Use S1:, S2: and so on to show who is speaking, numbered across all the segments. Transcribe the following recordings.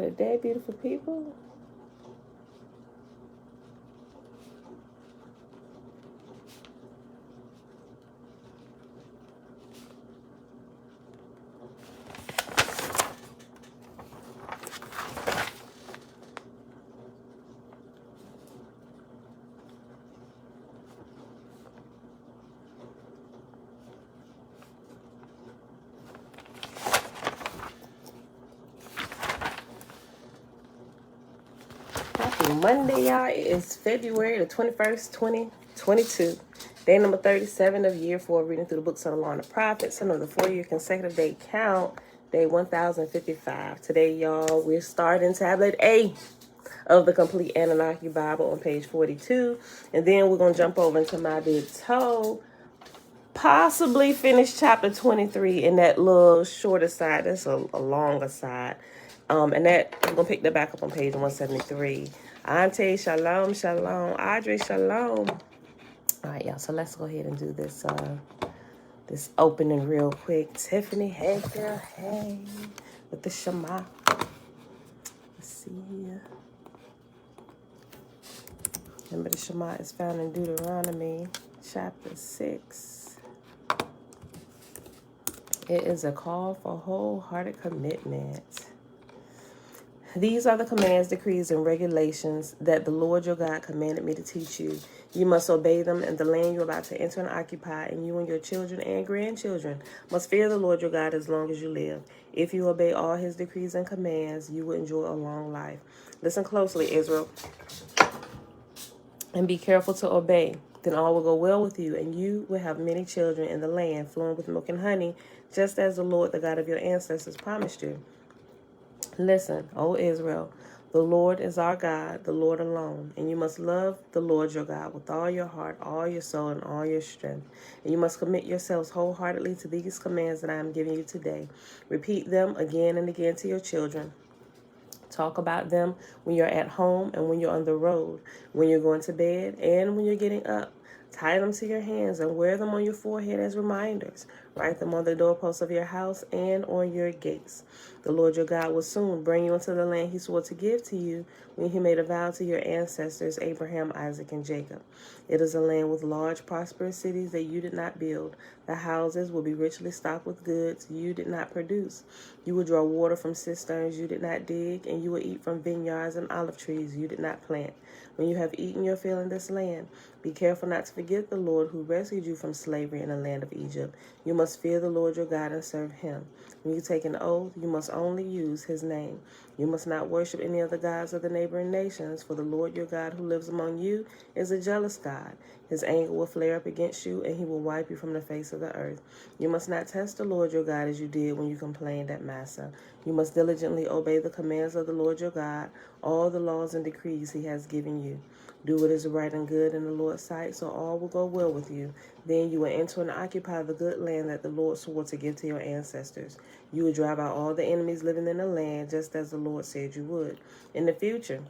S1: for the day, beautiful people. Happy Monday, y'all. It is February the 21st, 2022. Day number 37 of year 4, reading through the books of the Law and the Prophets. Another 4-year consecutive day count, day 1055. Today, y'all, we're starting tablet A of the Complete Annunaki Bible on page 42. And then we're going to jump over into my big toe, possibly finish chapter 23 in that little shorter side. That's a longer side. And that I'm gonna pick that back up on page 173. Ante, shalom, shalom. Audrey, shalom. All right, y'all. So let's go ahead and do this this opening real quick. Tiffany, hey girl, hey, with the Shema. Let's see here. Remember, the Shema is found in Deuteronomy chapter 6. It is a call for wholehearted commitment. These are the commands, decrees, and regulations that the Lord your God commanded me to teach you. You must obey them in the land you're about to enter and occupy, and you and your children and grandchildren must fear the Lord your God as long as you live. If you obey all his decrees and commands, you will enjoy a long life. Listen closely, Israel, and be careful to obey. Then all will go well with you, and you will have many children in the land flowing with milk and honey, just as the Lord, the God of your ancestors, promised you. Listen, O Israel, the Lord is our God, the Lord alone, and you must love the Lord your God with all your heart, all your soul, and all your strength. And you must commit yourselves wholeheartedly to these commands that I am giving you today. Repeat them again and again to your children. Talk about them when you're at home and when you're on the road, when you're going to bed and when you're getting up. Tie them to your hands and wear them on your forehead as reminders. Write them on the doorposts of your house and on your gates. The Lord your God will soon bring you into the land he swore to give to you when he made a vow to your ancestors, Abraham, Isaac, and Jacob. It is a land with large, prosperous cities that you did not build. The houses will be richly stocked with goods you did not produce. You will draw water from cisterns you did not dig, and you will eat from vineyards and olive trees you did not plant. When you have eaten your fill in this land, be careful not to forget the Lord who rescued you from slavery in the land of Egypt. You must fear the Lord your God and serve him. When you take an oath, you must only use his name. You must not worship any other gods of the neighboring nations, for the Lord your God who lives among you is a jealous God. His anger will flare up against you, and he will wipe you from the face of the earth. You must not test the Lord your God as you did when you complained at Massa. You must diligently obey the commands of the Lord your God, all the laws and decrees he has given you. Do what is right and good in the Lord's sight, so all will go well with you. Then you will enter and occupy the good land that the Lord swore to give to your ancestors. You will drive out all the enemies living in the land, just as the Lord said you would. In the future,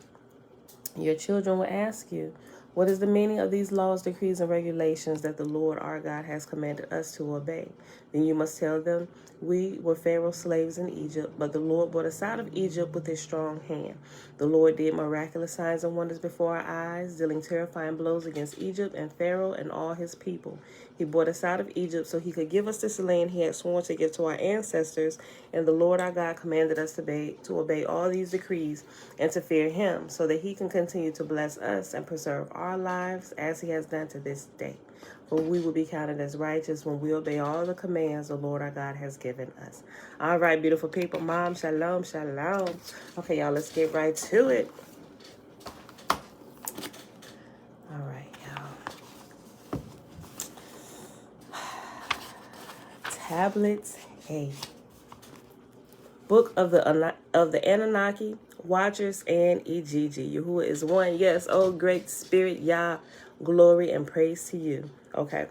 S1: your children will ask you, what is the meaning of these laws, decrees, and regulations that the Lord our God has commanded us to obey? Then you must tell them, we were Pharaoh's slaves in Egypt, but the Lord brought us out of Egypt with his strong hand. The Lord did miraculous signs and wonders before our eyes, dealing terrifying blows against Egypt and Pharaoh and all his people. He brought us out of Egypt so he could give us this land he had sworn to give to our ancestors, and the Lord our God commanded us to obey all these decrees and to fear him, so that he can continue to bless us and preserve our lives as he has done to this day. For we will be counted as righteous when we obey all the commands the Lord our God has given us. All right, beautiful people. Mom, shalom, shalom. Okay, y'all, let's get right to it. All right, y'all. Tablet A. Book of the Anunnaki, Watchers, and Ijiji. Yahuwah is one. Yes, oh great spirit, Yah, glory and praise to you. Okay.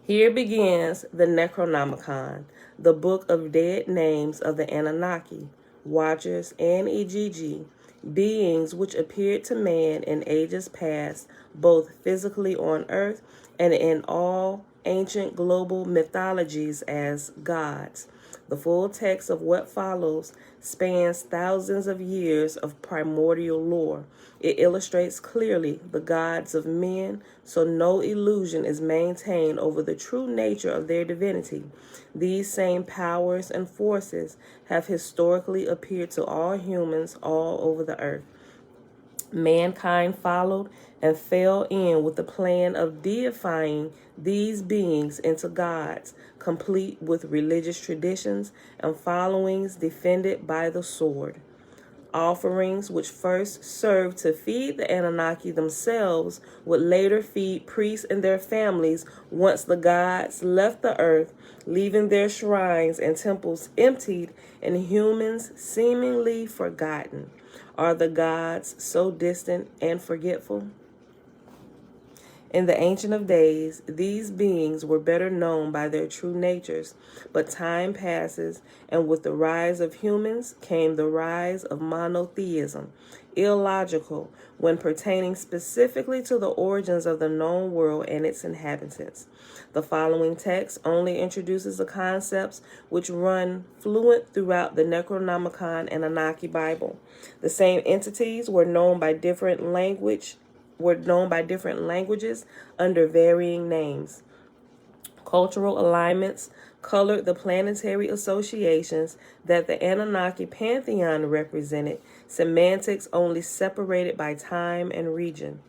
S1: Here begins the Necronomicon, the book of dead names of the Anunnaki, Watchers, and Ijiji, beings which appeared to man in ages past, both physically on earth and in all ancient global mythologies as gods. The full text of what follows spans thousands of years of primordial lore. It illustrates clearly the gods of men, so no illusion is maintained over the true nature of their divinity. These same powers and forces have historically appeared to all humans all over the earth. Mankind followed and fell in with the plan of deifying these beings into gods, complete with religious traditions and followings defended by the sword. Offerings, which first served to feed the Anunnaki themselves, would later feed priests and their families once the gods left the earth, leaving their shrines and temples emptied and humans seemingly forgotten. Are the gods so distant and forgetful? In the Ancient of Days, these beings were better known by their true natures, but time passes, and with the rise of humans came the rise of monotheism, illogical when pertaining specifically to the origins of the known world and its inhabitants. The following text only introduces the concepts which run fluent throughout the Necronomicon and Anunnaki Bible. The same entities were known by different languages under varying names. Cultural alignments colored the planetary associations that the Anunnaki pantheon represented, semantics only separated by time and region.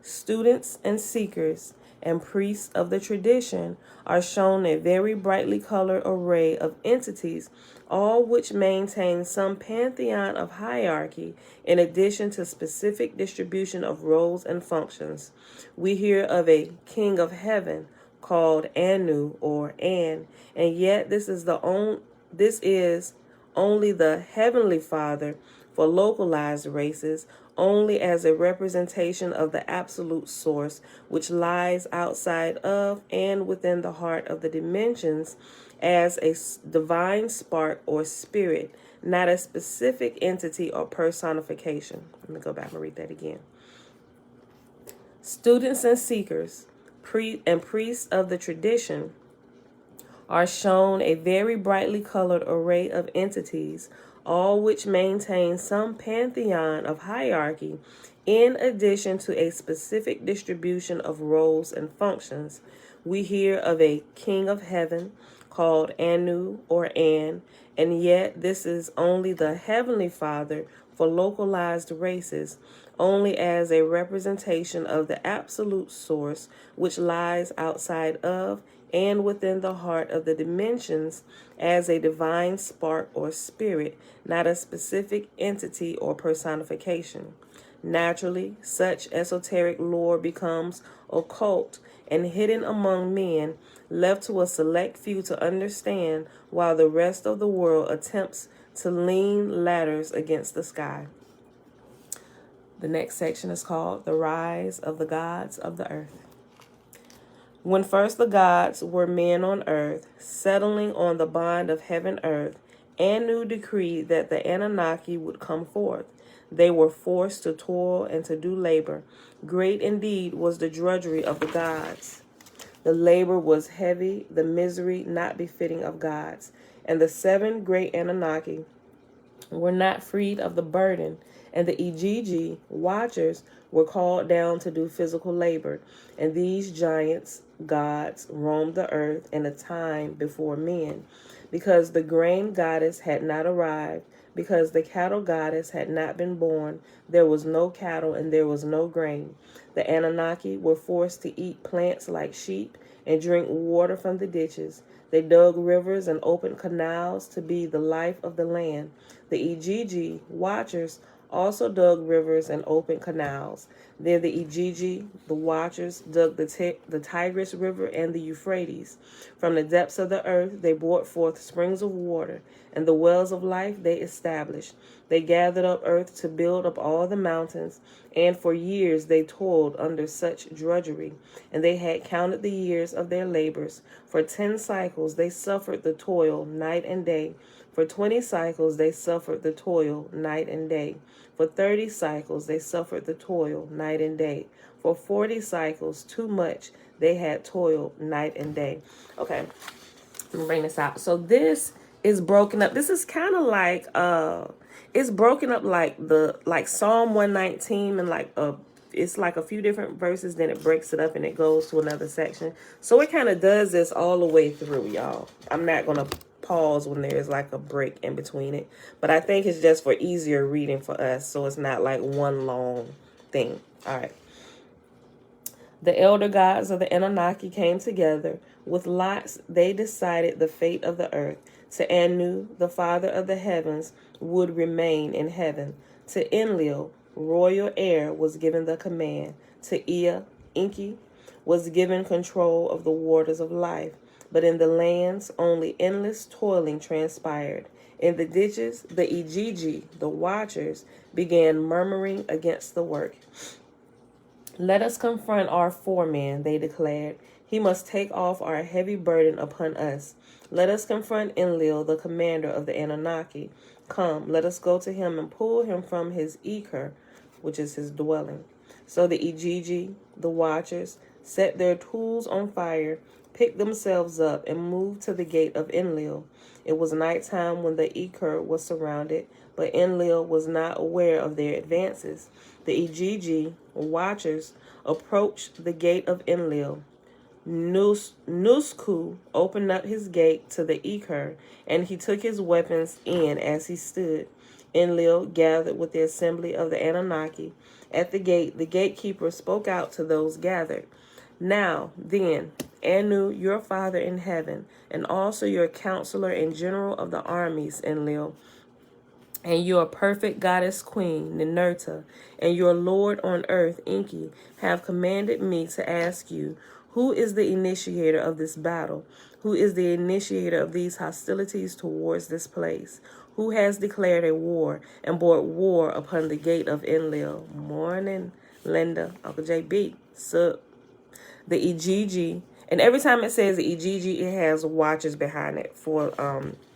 S1: Students and seekers and priests of the tradition are shown a very brightly colored array of entities, all which maintain some pantheon of hierarchy in addition to specific distribution of roles and functions. We hear of a king of heaven called Anu or An, and yet this is only the heavenly father for localized races, only as a representation of the absolute source which lies outside of and within the heart of the dimensions as a divine spark or spirit, not a specific entity or personification. Let me go back and read that again. Students and seekers, priests of the tradition are shown a very brightly colored array of entities, all which maintain some pantheon of hierarchy in addition to a specific distribution of roles and functions. We hear of a king of heaven called Anu or An, and yet this is only the heavenly father for localized races, only as a representation of the absolute source which lies outside of and within the heart of the dimensions as a divine spark or spirit, not a specific entity or personification. Naturally, such esoteric lore becomes occult and hidden among men, left to a select few to understand, while the rest of the world attempts to lean ladders against the sky. The next section is called The Rise of the Gods of the Earth. When first the gods were men on earth, settling on the bond of heaven-earth, Anu decreed that the Anunnaki would come forth. They were forced to toil and to do labor. Great indeed was the drudgery of the gods. The labor was heavy, the misery not befitting of gods. And the 7 great Anunnaki were not freed of the burden, and the Igigi, watchers, were called down to do physical labor. And these giants, gods, roamed the earth in a time before men, because the grain goddess had not arrived, because the cattle goddess had not been born. There was no cattle and there was no grain. The Anunnaki were forced to eat plants like sheep and drink water from the ditches. They dug rivers and opened canals to be the life of the land. The Igigi, watchers, also dug rivers and opened canals. There the Igigi, the watchers, dug the Tigris River and the Euphrates. From the depths of the earth they brought forth springs of water, and the wells of life they established. They gathered up earth to build up all the mountains, and for years they toiled under such drudgery, and they had counted the years of their labors. For 10 cycles they suffered the toil night and day. For 20 cycles they suffered the toil night and day. For 30 cycles they suffered the toil night and day. For 40 cycles, too much, they had toil night and day. Okay, let me bring this out. So this is broken up. This is kind of like it's broken up like Psalm 119, and it's like a few different verses, then it breaks it up and it goes to another section. So it kind of does this all the way through, y'all. I'm not going to pause when there's like a break in between it, but I think it's just for easier reading for us, so it's not like one long thing. All right. The elder gods of the Anunnaki came together. With lots, they decided the fate of the earth. To Anu, the father of the heavens, would remain in heaven. To Enlil, royal heir, was given the command. To Ea, Enki, was given control of the waters of life. But in the lands, only endless toiling transpired. In the ditches, the Ijiji, the watchers, began murmuring against the work. Let us confront our foreman, they declared. He must take off our heavy burden upon us. Let us confront Enlil, the commander of the Anunnaki. Come, let us go to him and pull him from his Eker, which is his dwelling. So the Ijiji, the watchers, set their tools on fire, picked themselves up, and moved to the gate of Enlil. It was nighttime when the Eker was surrounded, but Enlil was not aware of their advances. The Ijiji, watchers, approached the gate of Enlil. Nusku opened up his gate to the Eker, and he took his weapons in as he stood. Enlil gathered with the assembly of the Anunnaki. At the gate, the gatekeeper spoke out to those gathered. Now, then, Anu, your father in heaven, and also your counselor and general of the armies, Enlil, and your perfect goddess queen, Ninurta, and your lord on earth, Enki, have commanded me to ask you, who is the initiator of this battle? Who is the initiator of these hostilities towards this place? Who has declared a war and brought war upon the gate of Enlil? Morning, Linda, Uncle JB, sup. The Ijiji, and every time it says the Ijiji, it has watchers behind it. For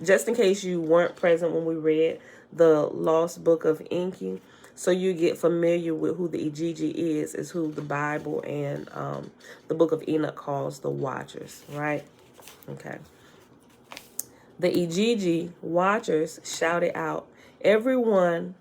S1: just in case you weren't present when we read the Lost Book of Enki, so you get familiar with who the Ijiji is who the Bible and the Book of Enoch calls the watchers, right? Okay. The Ijiji watchers shouted out, everyone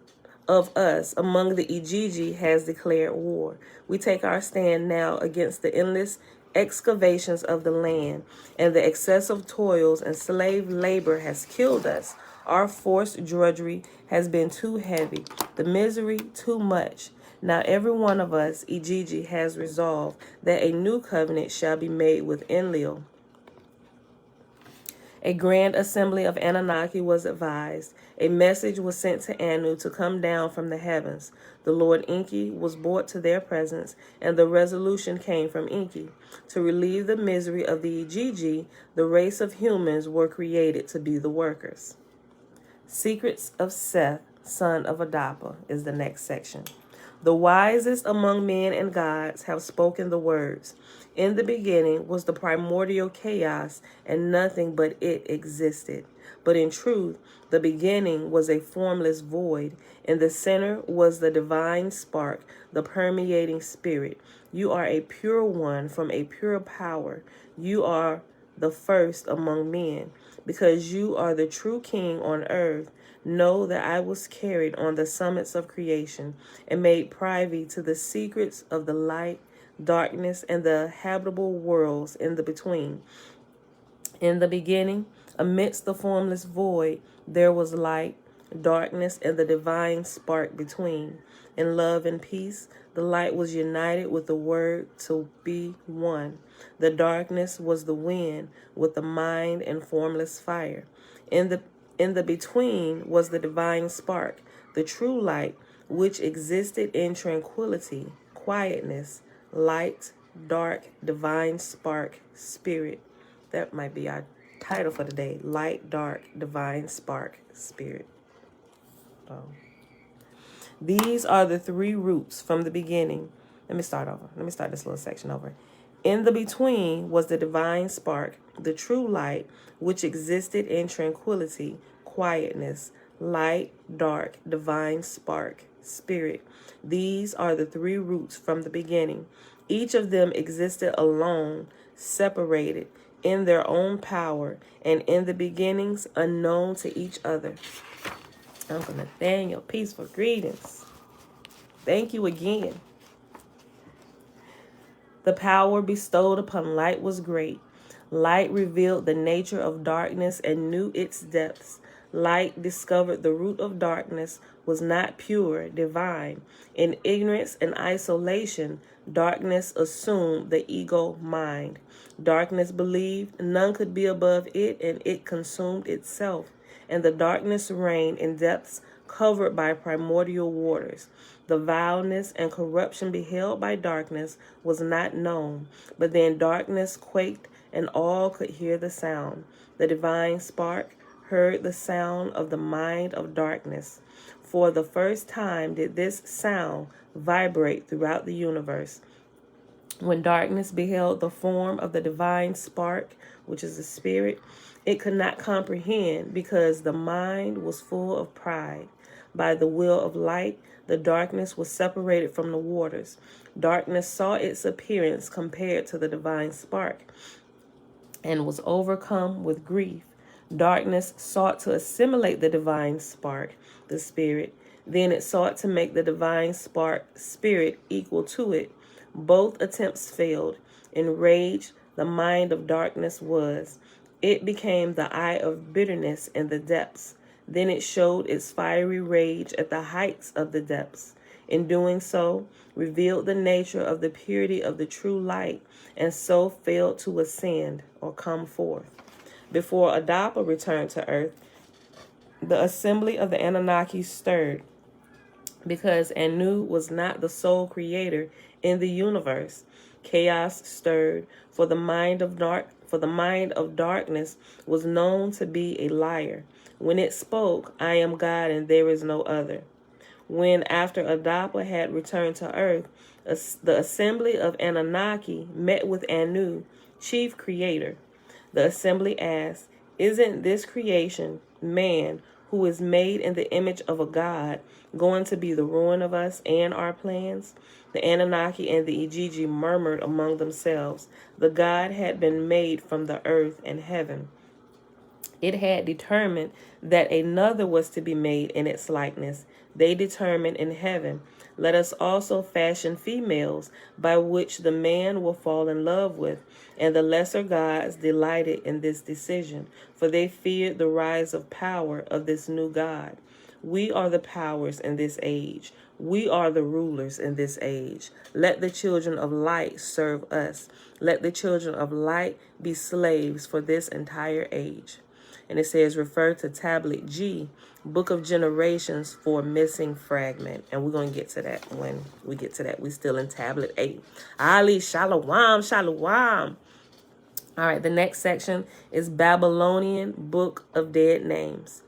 S1: of us among the Ijiji has declared war. We take our stand now against the endless excavations of the land, and the excessive toils and slave labor has killed us. Our forced drudgery has been too heavy, the misery too much. Now every one of us, Ijiji, has resolved that a new covenant shall be made with Enlil. A grand assembly of Anunnaki was advised. A message was sent to Anu to come down from the heavens. The Lord Enki was brought to their presence, and the resolution came from Enki. To relieve the misery of the Ijiji, the race of humans were created to be the workers. Secrets of Seth, son of Adapa, is the next section. The wisest among men and gods have spoken the words. In the beginning was the primordial chaos, and nothing but it existed. But in truth, the beginning was a formless void. In the center was the divine spark, the permeating spirit. You are a pure one from a pure power. You are the first among men. Because you are the true king on earth, know that I was carried on the summits of creation and made privy to the secrets of the light, darkness, and the habitable worlds in the between. In the beginning, amidst the formless void, there was light, darkness, and the divine spark between. In love and peace, the light was united with the word to be one. The darkness was the wind with the mind and formless fire. In the between was the divine spark, the true light, which existed in tranquility, quietness, light, dark, divine spark, spirit. That might be our title for today. Light, dark, divine spark, spirit. Oh. These are the three roots from the beginning. Let me start this little section over. In the between was the divine spark, the true light, which existed in tranquility, quietness, light, dark, divine spark, spirit. These are the three roots from the beginning. Each of them existed alone, separated, in their own power, and in the beginnings unknown to each other. Uncle Nathaniel, peaceful greetings. Thank you again. The power bestowed upon light was great. Light revealed the nature of darkness and knew its depths. Light discovered the root of darkness was not pure, divine. In ignorance and isolation, darkness assumed the ego mind. Darkness believed none could be above it, and it consumed itself. And the darkness reigned in depths covered by primordial waters. The vileness and corruption beheld by darkness was not known, but then darkness quaked, and all could hear the sound. The divine spark heard the sound of the mind of darkness. For the first time did this sound vibrate throughout the universe. When darkness beheld the form of the divine spark, which is the spirit, it could not comprehend because the mind was full of pride. By the will of light, the darkness was separated from the waters. Darkness saw its appearance compared to the divine spark and was overcome with grief. Darkness sought to assimilate the divine spark, the spirit. Then it sought to make the divine spark, spirit, equal to it. Both attempts failed. Enraged, the mind of darkness was. It became the eye of bitterness in the depths. Then it showed its fiery rage at the heights of the depths. In doing so, revealed the nature of the purity of the true light, and so failed to ascend or come forth. Before Adapa returned to earth, the assembly of the Anunnaki stirred, because Anu was not the sole creator in the universe. Chaos stirred, for the mind of darkness was known to be a liar. When it spoke, I am God and there is no other. When, after Adapa had returned to earth, the assembly of Anunnaki met with Anu, chief creator. The assembly asked, isn't this creation, man, who is made in the image of a god, going to be the ruin of us and our plans? The Anunnaki and the Igigi murmured among themselves. The god had been made from the earth and heaven. It had determined that another was to be made in its likeness. They determined in heaven, let us also fashion females by which the man will fall in love with. And the lesser gods delighted in this decision, for they feared the rise of power of this new god. We are the powers in this age. We are the rulers in this age. Let the children of light serve us. Let the children of light be slaves for this entire age. And it says, refer to tablet G, Book of Generations, for missing fragment. And we're going to get to that when we get to that. We're still in tablet 8. Ali, shalom, shalom. All right, the next section is Babylonian Book of Dead Names.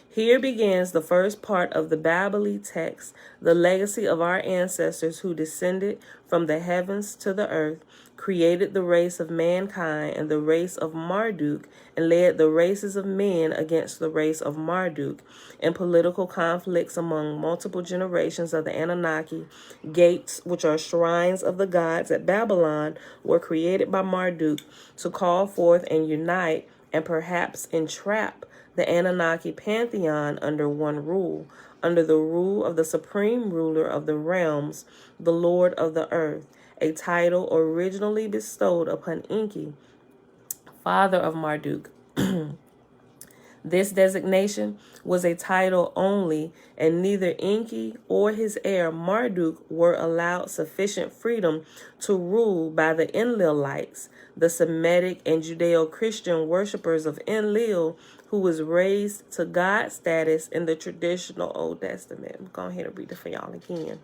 S1: Here begins the first part of the Babylonian text, the legacy of our ancestors who descended from the heavens to the earth, created the race of mankind and the race of Marduk, and led the races of men against the race of Marduk. In political conflicts among multiple generations of the Anunnaki, gates, which are shrines of the gods at Babylon, were created by Marduk to call forth and unite and perhaps entrap the Anunnaki pantheon under one rule, under the rule of the supreme ruler of the realms, the Lord of the earth, a title originally bestowed upon Enki, father of Marduk. This designation was a title only, and neither Enki or his heir Marduk were allowed sufficient freedom to rule by the Enlilites, the Semitic and Judeo-Christian worshippers of Enlil, who was raised to God status in the traditional Old Testament. I'm going ahead and read it for y'all again.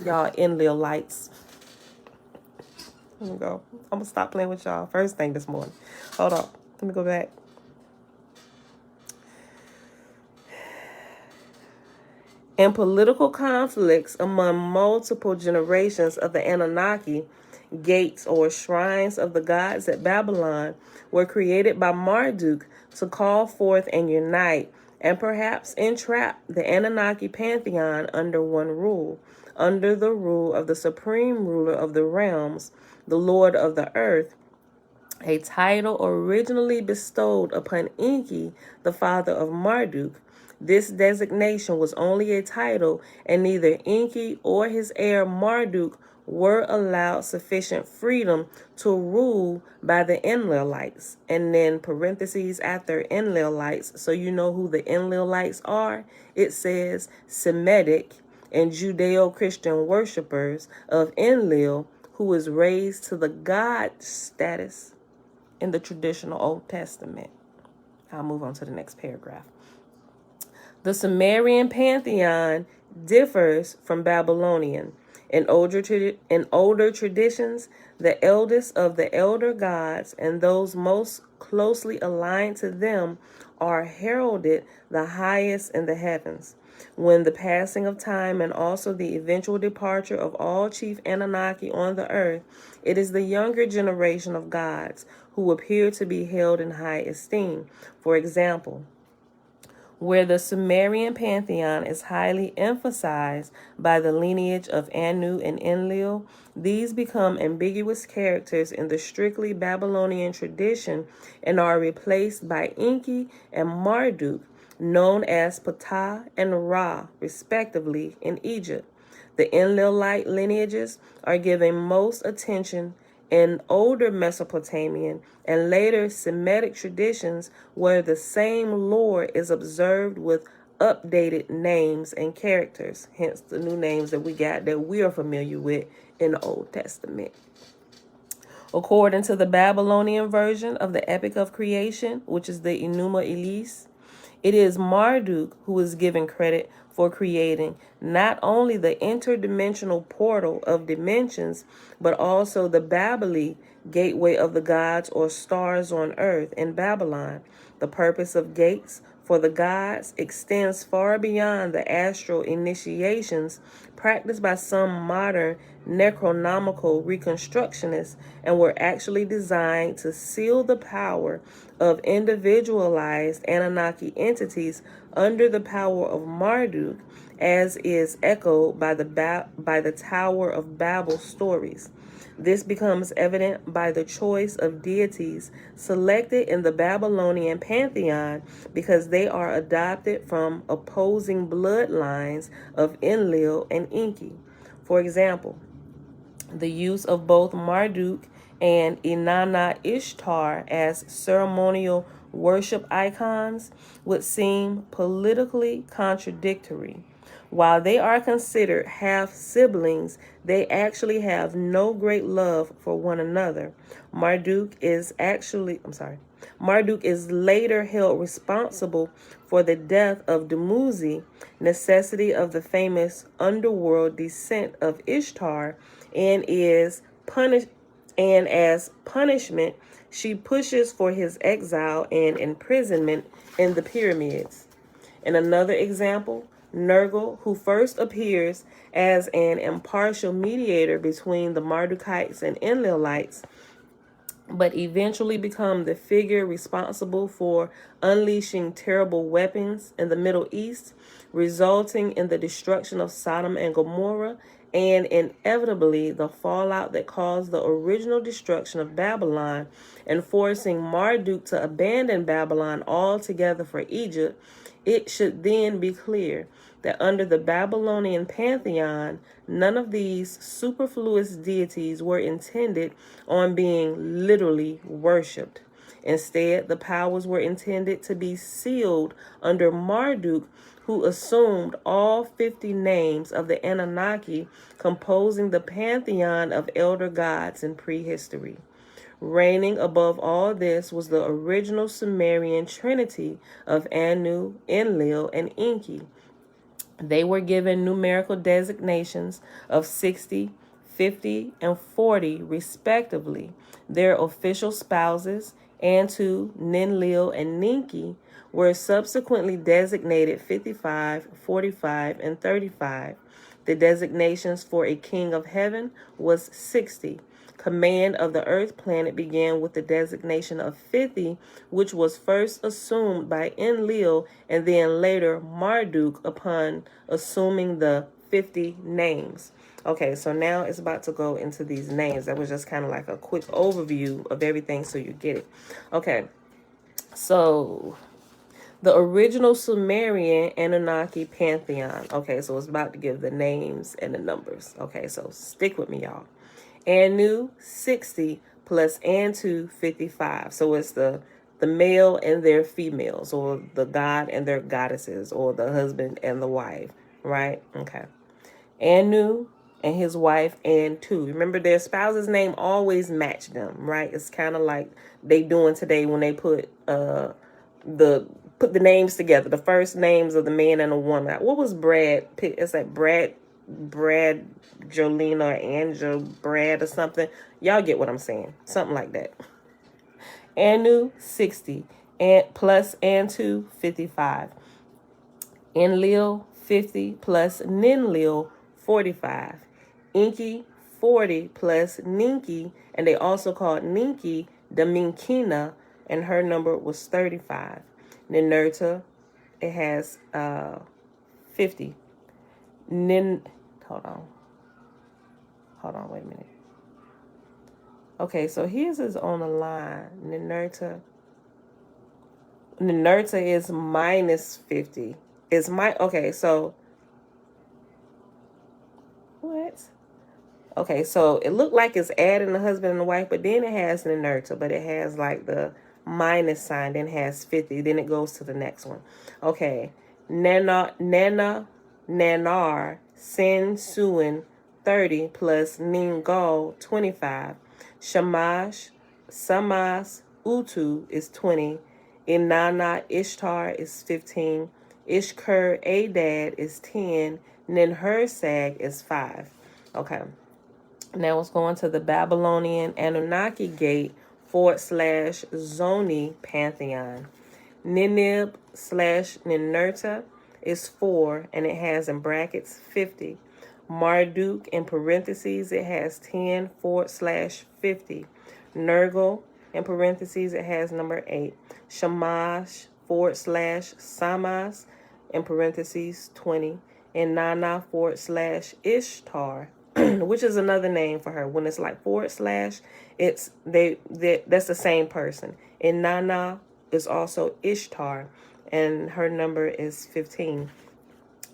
S1: Y'all Enlilites. Here we go. I'm going to stop playing with y'all. First thing this morning. Hold on. Let me go back. In political conflicts among multiple generations of the Anunnaki, gates or shrines of the gods at Babylon were created by Marduk to call forth and unite and perhaps entrap the Anunnaki pantheon under one rule, under the rule of the supreme ruler of the realms, the Lord of the earth, a title originally bestowed upon Enki, the father of Marduk. This designation was only a title, and neither Enki or his heir Marduk were allowed sufficient freedom to rule by the Enlilites. And then parentheses after Enlilites, so you know who the Enlilites are, it says Semitic and Judeo-Christian worshippers of Enlil, who is raised to the God status in the traditional Old Testament. I'll move on to the next paragraph. The Sumerian pantheon differs from Babylonian. In older traditions, the eldest of the elder gods and those most closely aligned to them are heralded the highest in the heavens. When the passing of time and also the eventual departure of all chief Anunnaki on the earth, it is the younger generation of gods who appear to be held in high esteem. For example, where the Sumerian pantheon is highly emphasized by the lineage of Anu and Enlil, these become ambiguous characters in the strictly Babylonian tradition and are replaced by Enki and Marduk, known as Ptah and Ra, respectively, in Egypt. The Enlilite lineages are given most attention in older Mesopotamian and later Semitic traditions, where the same lore is observed with updated names and characters, hence the new names that we got that we are familiar with in the Old Testament. According to the Babylonian version of the Epic of Creation, which is the Enuma Elish, it is Marduk who is given credit for creating not only the interdimensional portal of dimensions, but also the Babali, gateway of the gods or stars on earth in Babylon. The purpose of gates for the gods extends far beyond the astral initiations practiced by some modern necronomical reconstructionists and were actually designed to seal the power of individualized Anunnaki entities under the power of Marduk, as is echoed by the Tower of Babel stories. This becomes evident by the choice of deities selected in the Babylonian pantheon because they are adopted from opposing bloodlines of Enlil and Enki. For example, the use of both Marduk and Inanna Ishtar as ceremonial worship icons would seem politically contradictory. While they are considered half-siblings, they actually have no great love for one another. Marduk is later held responsible for the death of Dumuzi, necessity of the famous underworld descent of Ishtar, and as punishment, she pushes for his exile and imprisonment in the pyramids. In another example, Nergal, who first appears as an impartial mediator between the Mardukites and Enlilites, but eventually become the figure responsible for unleashing terrible weapons in the Middle East, resulting in the destruction of Sodom and Gomorrah, and inevitably the fallout that caused the original destruction of Babylon and forcing Marduk to abandon Babylon altogether for Egypt. It should then be clear that under the Babylonian pantheon, none of these superfluous deities were intended on being literally worshipped. Instead, the powers were intended to be sealed under Marduk, who assumed all 50 names of the Anunnaki composing the pantheon of elder gods in prehistory. Reigning above all this was the original Sumerian trinity of Anu, Enlil, and Enki. They were given numerical designations of 60, 50, and 40, respectively. Their official spouses, Antu, Ninlil, and Ninki, were subsequently designated 55, 45, and 35. The designations for a king of heaven was 60. Command of the earth planet began with the designation of 50, which was first assumed by Enlil and then later Marduk upon assuming the 50 names. Okay, so now it's about to go into these names. That was just kind of like a quick overview of everything so you get it. Okay, so the original Sumerian Anunnaki pantheon. Okay, so it's about to give the names and the numbers. Okay, so stick with me, y'all. Anu, 60 plus Antu, 55. So it's the male and their females, or the god and their goddesses, or the husband and the wife, right? Okay. Anu and his wife Antu. Remember, their spouse's name always matched them, right? It's kind of like they doing today when they put the names together, the first names of the man and the woman. What was Brad? It's like Brad Jolene or Angel Brad or something. Y'all get what I'm saying? Something like that. Anu, 60 and plus Antu, 55. Enlil, 50 plus Ninlil, 45. Inki, 40 plus Ninki, and they also called Ninki Daminkina, and her number was 35. Ninurta, it has 50. Hold on, wait a minute. Okay, so his is on the line. Ninurta is minus 50. Okay, so what? Okay, so it looked like it's adding the husband and the wife, but then it has Ninurta, but it has like the minus sign, then it has 50, then it goes to the next one. Okay, Nanar, Sin, Suin, 30 plus Ningal, 25. Shamash, Samas, Utu is 20. Inanna, Ishtar is 15. Ishkur, Adad is 10. Ninhursag is 5. Okay. Now let's go into the Babylonian Anunnaki Gate / Zoni Pantheon. Ninib / Ninurta is 4, and it has in brackets 50. Marduk in parentheses, it has 10 / 50. Nergal in parentheses, it has number 8. Shamash / Samas in parentheses 20. And Nana / Ishtar, which is another name for her. When it's like / it's that's the same person. And Nana is also Ishtar, and her number is 15.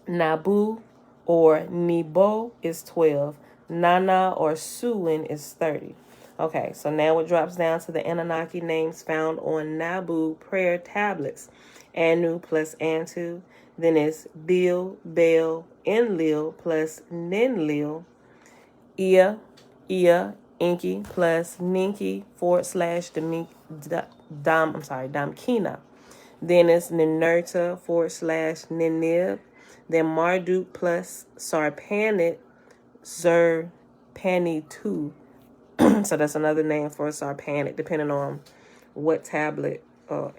S1: Nabu or Nebo is 12. Nana or Suin is 30. Okay, so now it drops down to the Anunnaki names found on Nabu prayer tablets. Anu plus Antu. Then it's Bil, Bel, Enlil plus Ninlil. Ia, Inki plus Ninki / Damkina. Then it's Ninurta / Ninib. Then Marduk plus Sarpanit, Zerpanitu. So that's another name for Sarpanit, depending on what tablet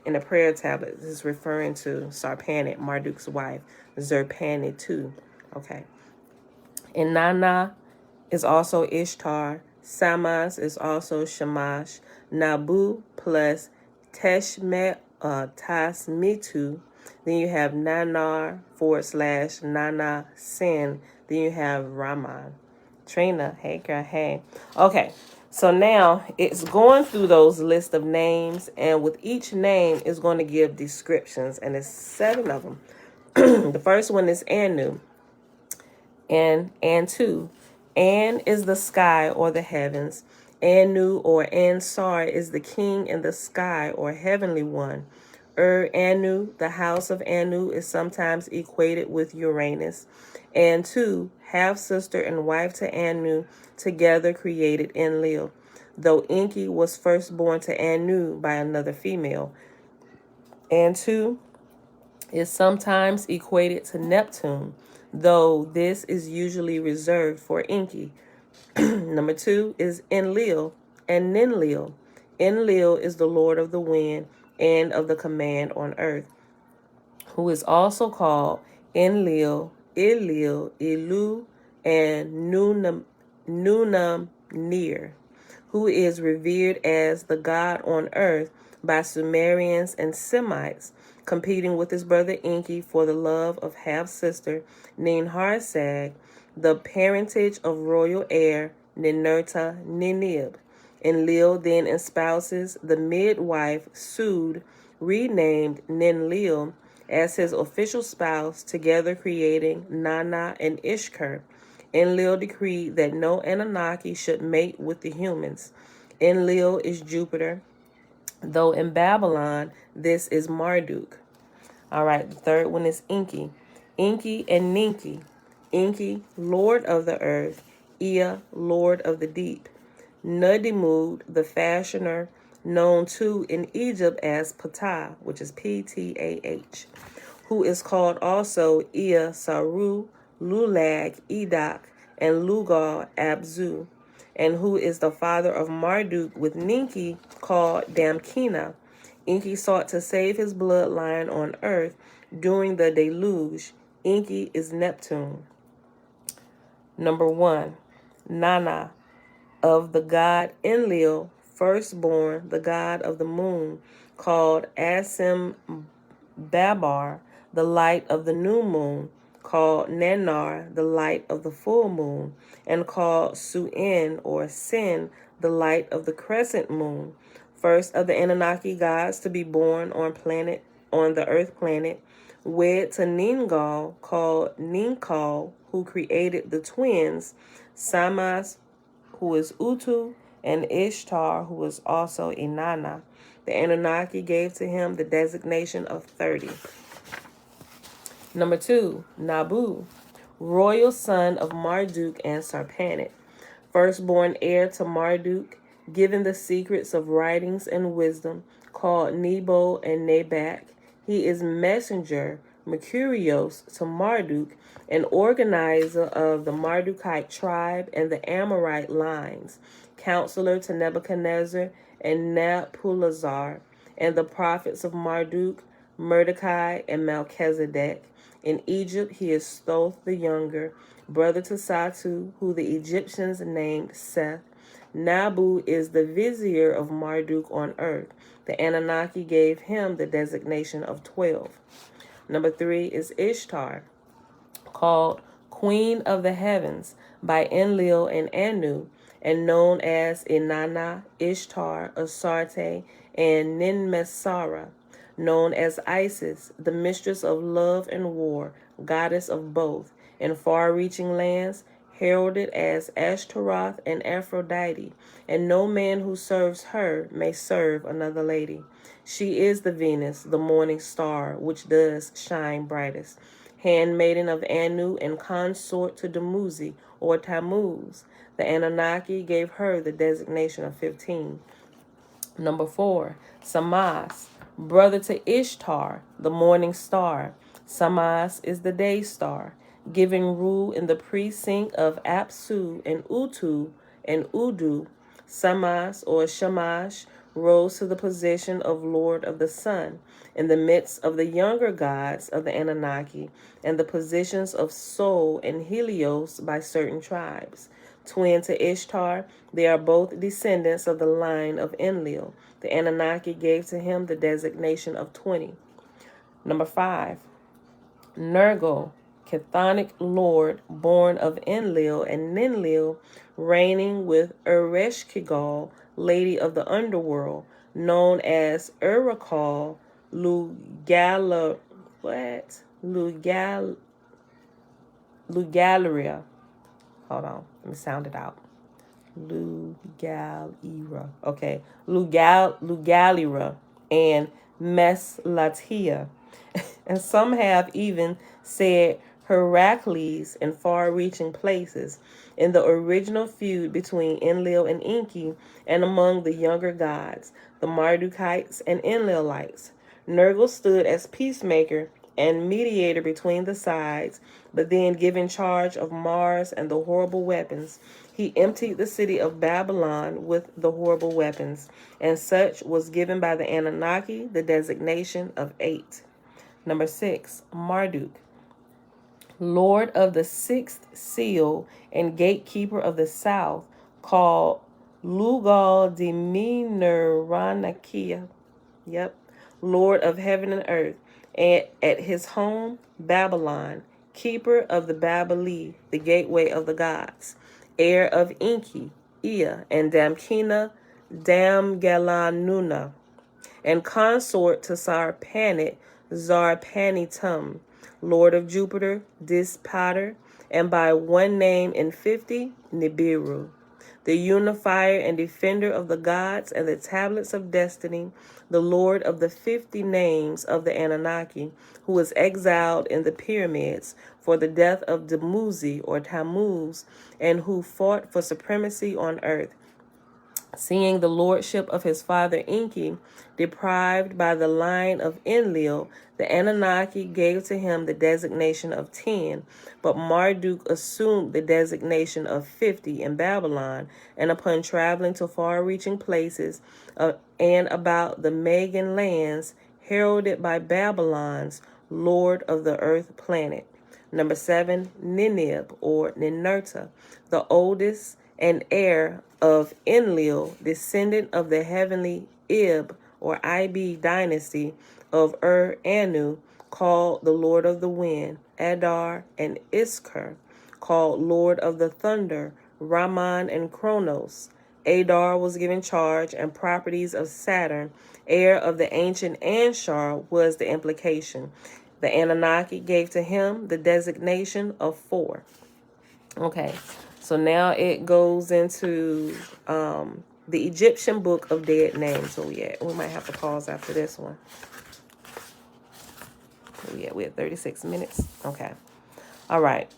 S1: in the prayer tablet this is referring to. Sarpanit, Marduk's wife, Zerpanitu. Okay. And Nana is also Ishtar. Samas is also Shamash. Nabu plus Tasmitu. Then you have Nanar / Nana Sin. Then you have Raman. Trina, hey girl, hey. Okay, so now it's going through those list of names, and with each name it's going to give descriptions, and it's 7 of them. The first one is Anu. Antu. An is the sky or the heavens. Anu or Ansar is the king in the sky or heavenly one. Anu, the house of Anu, is sometimes equated with Uranus. Antu, half-sister and wife to Anu, together created Enlil, though Enki was first born to Anu by another female. Antu is sometimes equated to Neptune, though this is usually reserved for Enki. Number 2 is Enlil and Ninlil. Enlil is the lord of the wind and of the command on earth, who is also called Enlil, Ilil, Ilu, and Nunamnir, who is revered as the god on earth by Sumerians and Semites, competing with his brother Enki for the love of half-sister Ninhursag. the parentage of royal heir Ninurta Ninib. Enlil then espouses the midwife Sud, renamed Ninlil, as his official spouse, together creating Nana and Ishkur. Enlil decreed that no Anunnaki should mate with the humans. Enlil is Jupiter, though in Babylon, this is Marduk. All right, the third one is Enki. Enki and Ninki. Enki, Lord of the earth. Ea, Lord of the deep. Nudimud, the fashioner, known too in Egypt as Ptah, which is Ptah, who is called also Ea, Saru, Lulag, Edak, and Lugal, Abzu, and who is the father of Marduk with Ninki, called Damkina. Enki sought to save his bloodline on earth during the deluge. Enki is Neptune. Number 1, Nana, of the god Enlil, firstborn, the god of the moon, called Asim Babar, the light of the new moon, called Nanar, the light of the full moon, and called Su'in or Sin, the light of the crescent moon. First of the Anunnaki gods to be born on the earth planet, wed to Ningal, called Ninkal, who created the twins, Samas, who is Utu, and Ishtar, who is also Inanna. The Anunnaki gave to him the designation of 30. Number 2, Nabu, royal son of Marduk and Sarpanit, firstborn heir to Marduk, given the secrets of writings and wisdom, called Nebo and Nabak. He is messenger, Mercurios, to Marduk, an organizer of the Mardukite tribe and the Amorite lines, counselor to Nebuchadnezzar and Napulazar, and the prophets of Marduk, Mordecai, and Melchizedek. In Egypt, he is Thoth the younger, brother to Satu, who the Egyptians named Seth. Nabu is the vizier of Marduk on earth. The Anunnaki gave him the designation of 12. Number 3 is Ishtar, called Queen of the Heavens by Enlil and Anu, and known as Inanna, Ishtar, Asarte, and Ninmessara, known as Isis, the mistress of love and war, goddess of both, in far-reaching lands, heralded as Ashtaroth and Aphrodite, and no man who serves her may serve another lady. She is the Venus, the morning star, which does shine brightest, handmaiden of Anu and consort to Dumuzi or Tammuz. The Anunnaki gave her the designation of 15. Number 4, Samas, brother to Ishtar, the morning star. Samas is the day star, giving rule in the precinct of Apsu and Utu and Udu. Samas or Shamash rose to the position of Lord of the Sun in the midst of the younger gods of the Anunnaki and the positions of Sol and Helios by certain tribes. Twin to Ishtar, they are both descendants of the line of Enlil. The Anunnaki gave to him the designation of 20. Number 5, Nergal, Chthonic lord, born of Enlil and Ninlil, reigning with Ereshkigal, lady of the underworld, known as Urakal, Lugaleria. Hold on, let me sound it out. Lugalira. Okay, Lugalira and Meslatia. And some have even said Heracles in far-reaching places in the original feud between Enlil and Enki and among the younger gods, the Mardukites and Enlilites. Nergal stood as peacemaker and mediator between the sides, but then given charge of Mars and the horrible weapons, he emptied the city of Babylon with the horrible weapons, and such was given by the Anunnaki the designation of 8. Number 6, Marduk, lord of the 6th seal and gatekeeper of the south, called Lugal de Mineranakia. Lord of heaven and earth. And at his home, Babylon, keeper of the Babylonian, the gateway of the gods, heir of Enki, Ea, and Damkina, Damgalanuna, and consort to Sarpanit, Zarpanitum, lord of Jupiter, Dispater, and by one name in 50, Nibiru, the unifier and defender of the gods and the tablets of destiny, the lord of the 50 names of the Anunnaki, who was exiled in the pyramids for the death of Dumuzi or Tammuz, and who fought for supremacy on earth. Seeing the lordship of his father Enki deprived by the line of Enlil, the Anunnaki gave to him the designation of 10, but Marduk assumed the designation of 50 in Babylon, and upon traveling to far-reaching places and about the Magan lands, heralded by Babylon's lord of the earth planet. Number 7, Ninib or Ninurta, the oldest and heir of Enlil, descendant of the heavenly Ib or Ib dynasty of Anu, called the Lord of the Wind, Adar, and Iskar, called Lord of the Thunder, Raman and Kronos. Adar was given charge and properties of Saturn, heir of the ancient Anshar was the implication. The Anunnaki gave to him the designation of 4. Okay, so now it goes into the Egyptian Book of Dead Names. So yeah, we might have to pause after this one. Yeah, we have 36 minutes. Okay. All right.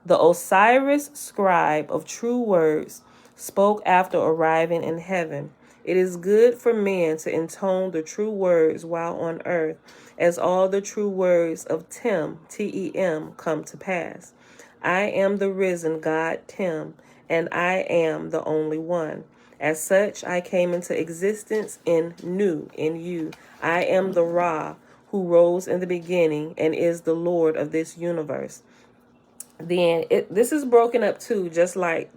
S1: The Osiris scribe of true words spoke after arriving in heaven. It is good for men to intone the true words while on earth, as all the true words of Tem, T-E-M, come to pass. I am the risen God Tem, and I am the only one. As such, I came into existence in Nu, in you. I am the Ra, who rose in the beginning and is the Lord of this universe. Then this is broken up too, just like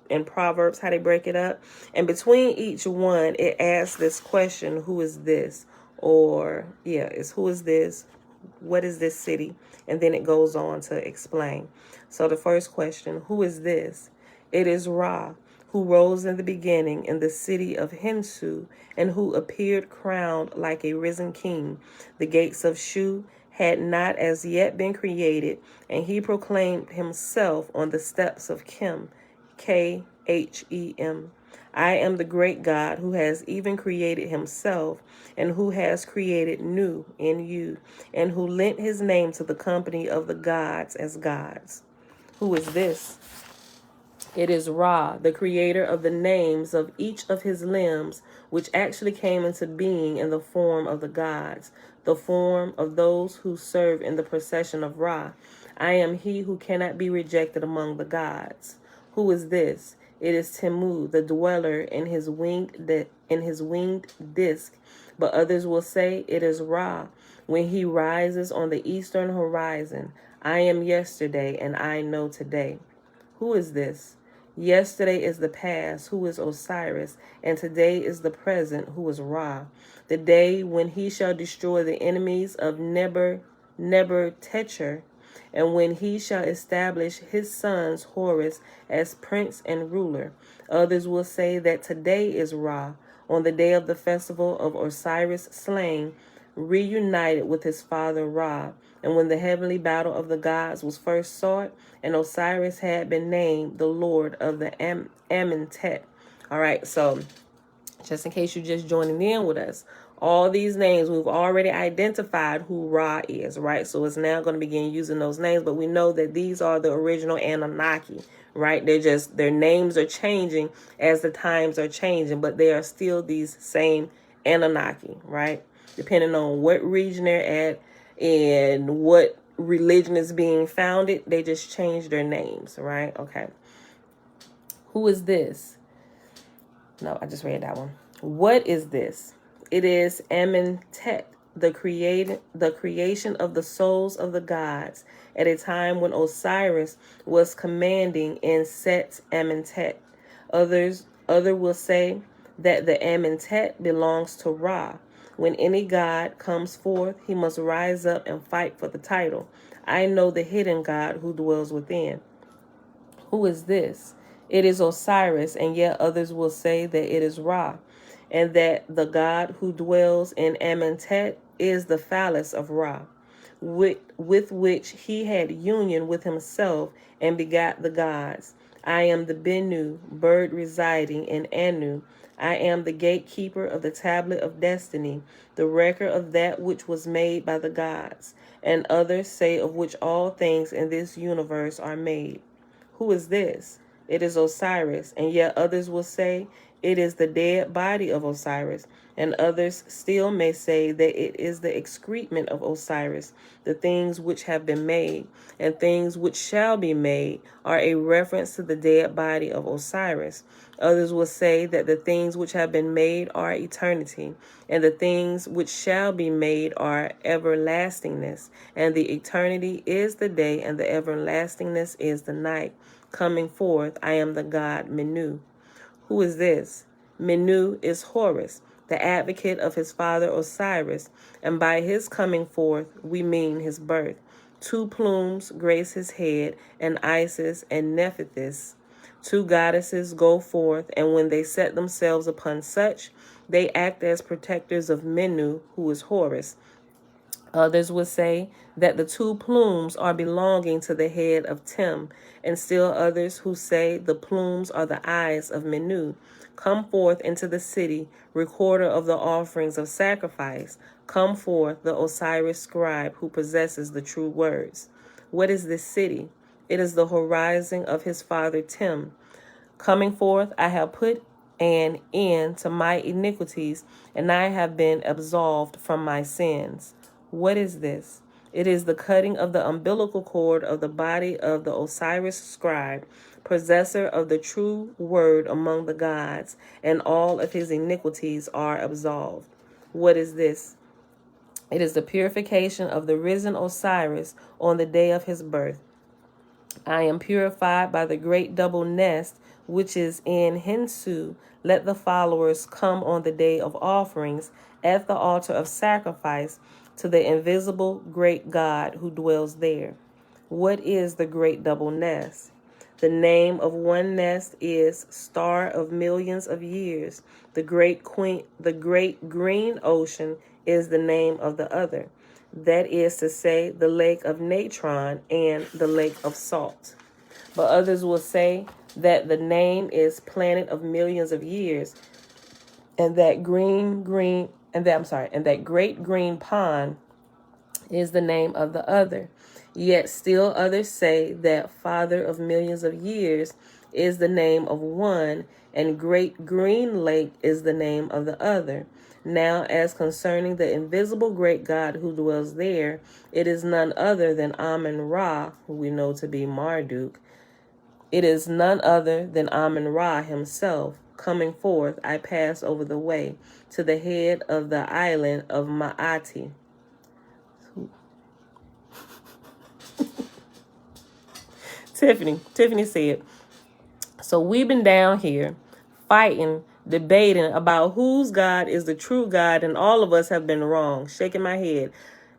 S1: in Proverbs, how they break it up. And between each one, it asks this question, who is this? Or, yeah, it's who is this? What is this city? And then it goes on to explain. So the first question, who is this? It is Ra, who rose in the beginning in the city of Hensu, and who appeared crowned like a risen king. The gates of Shu had not as yet been created, and he proclaimed himself on the steps of Khem, Khem. I am the great God who has even created himself, and who has created Nu in you, and who lent his name to the company of the gods as gods. Who is this? It is Ra, the creator of the names of each of his limbs, which actually came into being in the form of the gods, the form of those who serve in the procession of Ra. I am he who cannot be rejected among the gods. Who is this? It is Temu, the dweller in his winged disk. But others will say it is Ra, when he rises on the eastern horizon. I am yesterday, and I know today. Who is this? Yesterday is the past, who is Osiris, and today is the present, who is Ra. The day when he shall destroy the enemies of Neber-Techer, and when he shall establish his sons Horus as prince and ruler. Others will say that today is Ra, on the day of the festival of Osiris slain, reunited with his father Ra, and when the heavenly battle of the gods was first sought, and Osiris had been named the Lord of the Amentet. All right, so just in case you're just joining in with us, all these names, we've already identified who Ra is, right? So it's now going to begin using those names, but we know that these are the original Anunnaki, right? Their names are changing as the times are changing, but they are still these same Anunnaki, right? Depending on what region they're at and what religion is being founded, they just change their names, right? Okay. Who is this? No, I just read that one. What is this? It is Amentet, the creation of the souls of the gods, at a time when Osiris was commanding in Set Amentet. Other will say that the Amentet belongs to Ra, When any god comes forth, he must rise up and fight for the title. I know the hidden God who dwells within. Who is this? It is Osiris, and yet others will say that it is Ra, and that the God who dwells in Amentet is the phallus of Ra, with which he had union with himself and begat the gods. I am the Bennu, bird residing in Anu. I am the gatekeeper of the tablet of destiny, the record of that which was made by the gods, and others say of which all things in this universe are made. Who is this? It is Osiris, and yet others will say it is the dead body of Osiris, and others still may say that it is the excrement of Osiris. The things which have been made, and things which shall be made, are a reference to the dead body of Osiris. Others will say that the things which have been made are eternity, and the things which shall be made are everlastingness, and the eternity is the day, and the everlastingness is the night. Coming forth, I am the god Menu. Who is this? Menu is Horus, the advocate of his father Osiris, and by his coming forth we mean his birth. 2 plumes grace his head, and Isis and Nephthys. 2 goddesses go forth, and when they set themselves upon such, they act as protectors of Menu, who is Horus. Others would say that the 2 plumes are belonging to the head of Tim, and still others who say the plumes are the eyes of Menu. Come forth into the city, recorder of the offerings of sacrifice. Come forth, the Osiris scribe who possesses the true words. What is this city? It is the horizon of his father Tim. Coming forth, I have put an end to my iniquities, and I have been absolved from my sins. What is this? It is the cutting of the umbilical cord of the body of the Osiris scribe, possessor of the true word among the gods, and all of his iniquities are absolved. What is this? It is the purification of the risen Osiris on the day of his birth. I am purified by the great double nest which is in Hensu. Let the followers come on the day of offerings at the altar of sacrifice to the invisible great God who dwells there. What is the great double nest? The name of one nest is Star of Millions of Years. The great green ocean is the name of the other. That is to say, the lake of Natron and the lake of salt. But others will say that the name is Planet of Millions of Years, and that that great green pond is the name of the other. Yet still others say that Father of Millions of Years is the name of one, and Great Green Lake is the name of the other. Now, as concerning the invisible great God who dwells there, it is none other than Amun-Ra, who we know to be Marduk. It is none other than Amun-Ra himself. Coming forth, I pass over the way to the head of the island of Ma'ati. Tiffany said, so we've been down here fighting, debating about whose God is the true God, and all of us have been wrong. Shaking my head.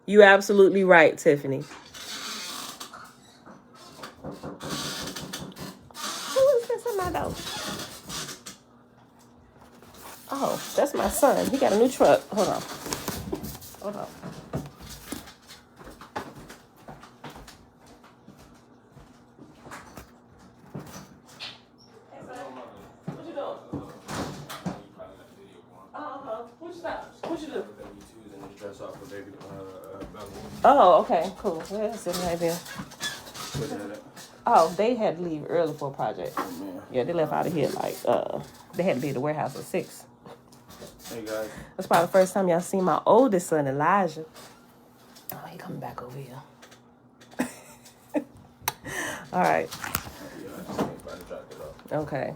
S1: You absolutely right, Tiffany. Who is this in my door? Oh, that's my son. He got a new truck. Hold on. Oh, okay, cool. Well, that's it right there. Oh, they had to leave early for a project. Oh, yeah, they left out of here like they had to be at the warehouse at 6.
S2: Hey guys.
S1: That's probably the first time y'all seen my oldest son, Elijah. Oh, he coming back over here. All right. Okay.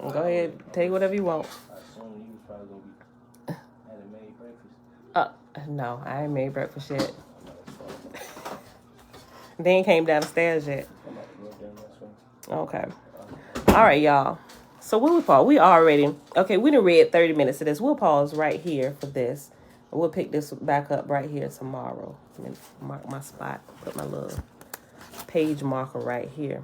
S1: Go ahead. Take whatever you want.
S2: I assume you was probably gonna be having made breakfast.
S1: No, I ain't made breakfast yet. They ain't came down the stairs yet. Okay. All right, y'all. So we'll pause. We done read 30 minutes of this. We'll pause right here for this. We'll pick this back up right here tomorrow. Let me mark my spot. Put my little page marker right here.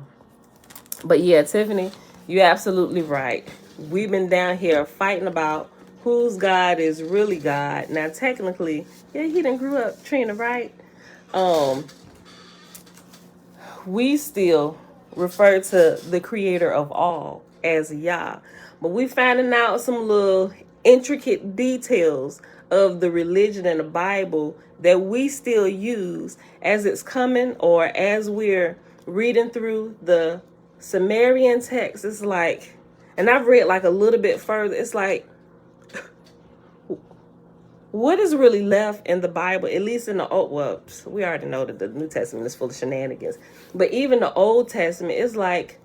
S1: But yeah, Tiffany, you're absolutely right. We've been down here fighting about whose God is really God. Now, technically, yeah, he done grew up, Trina, right? We still refer to the creator of all as Yah. But we finding out some little intricate details of the religion and the Bible that we still use as it's coming, or as we're reading through the Sumerian text. It's like, and I've read like a little bit further, it's like, what is really left in the Bible, at least in the Old, well, we already know that the New Testament is full of shenanigans, but even the Old Testament is like,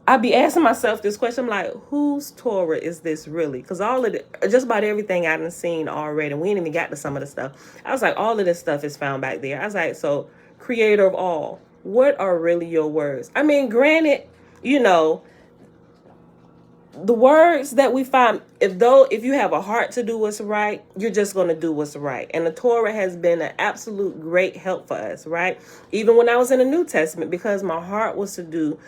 S1: I be asking myself this question, I'm like, whose Torah is this really? Because all of it, just about everything I've seen already, and we ain't even got to some of the stuff. I was like, all of this stuff is found back there. I was like, so, creator of all, what are really your words? I mean, granted, you know, the words that we find, if you have a heart to do what's right, you're just going to do what's right. And the Torah has been an absolute great help for us, right? Even when I was in the New Testament, because my heart was to do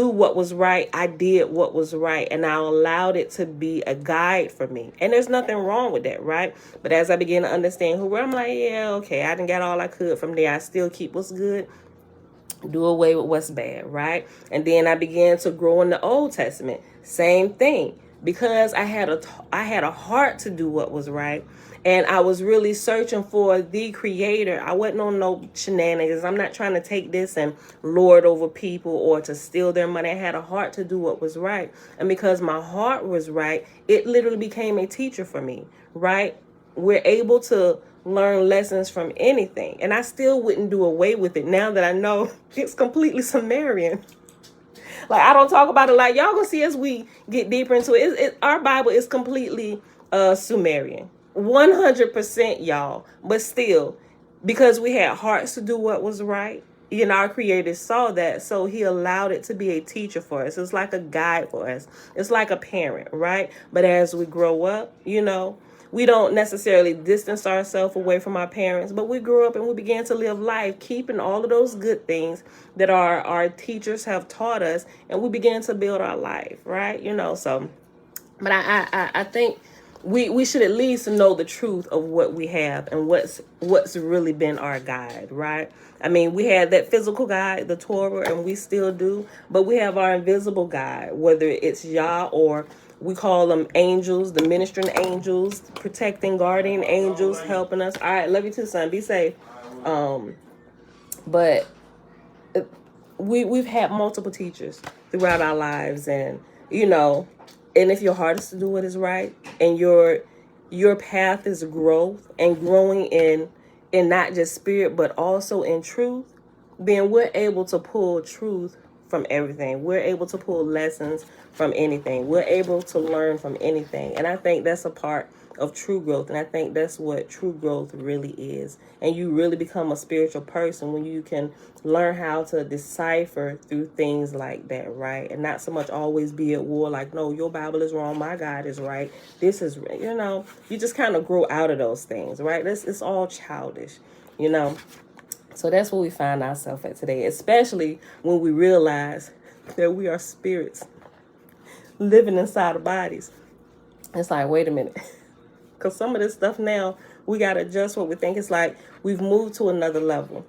S1: what was right, I did what was right, and I allowed it to be a guide for me. And there's nothing wrong with that, right? But as I began to understand who I'm like, yeah, okay, I done got all I could from there. I still keep what's good, do away with what's bad, right? And then I began to grow in the Old Testament. Same thing, because I had a heart to do what was right, and I was really searching for the creator. I wasn't on no shenanigans. I'm not trying to take this and lord over people or to steal their money. I had a heart to do what was right, and because my heart was right, it literally became a teacher for me, right? We're able to learn lessons from anything, and I still wouldn't do away with it now that I know it's completely Sumerian. Like, I don't talk about it like y'all gonna see as we get deeper into it. Our Bible is completely Sumerian, 100%, y'all. But still, because we had hearts to do what was right, you know, our Creator saw that, so He allowed it to be a teacher for us. It's like a guide for us. It's like a parent, right? But as we grow up, you know, we don't necessarily distance ourselves away from our parents, but we grew up and we began to live life, keeping all of those good things that our teachers have taught us, and we began to build our life, right? You know, so, but I think we should at least know the truth of what we have and what's really been our guide, right? I mean, we had that physical guide, the Torah, and we still do, but we have our invisible guide, whether it's Yah or we call them angels, the ministering angels, protecting, guardian angels, helping us. All right, love you too, son. Be safe. But we've had multiple teachers throughout our lives, and you know, and if your heart is to do what is right, and your path is growth and growing in not just spirit but also in truth, then we're able to pull truth from everything. We're able to pull lessons from anything. We're able to learn from anything. And I think that's a part of true growth. And I think that's what true growth really is. And you really become a spiritual person when you can learn how to decipher through things like that, right? And not so much always be at war like, no, your Bible is wrong, my God is right. This is, you know, you just kind of grow out of those things, right? It's all childish, you know. So that's where we find ourselves at today, especially when we realize that we are spirits living inside of bodies. It's like, wait a minute. Because some of this stuff now, we got to adjust what we think. It's like we've moved to another level.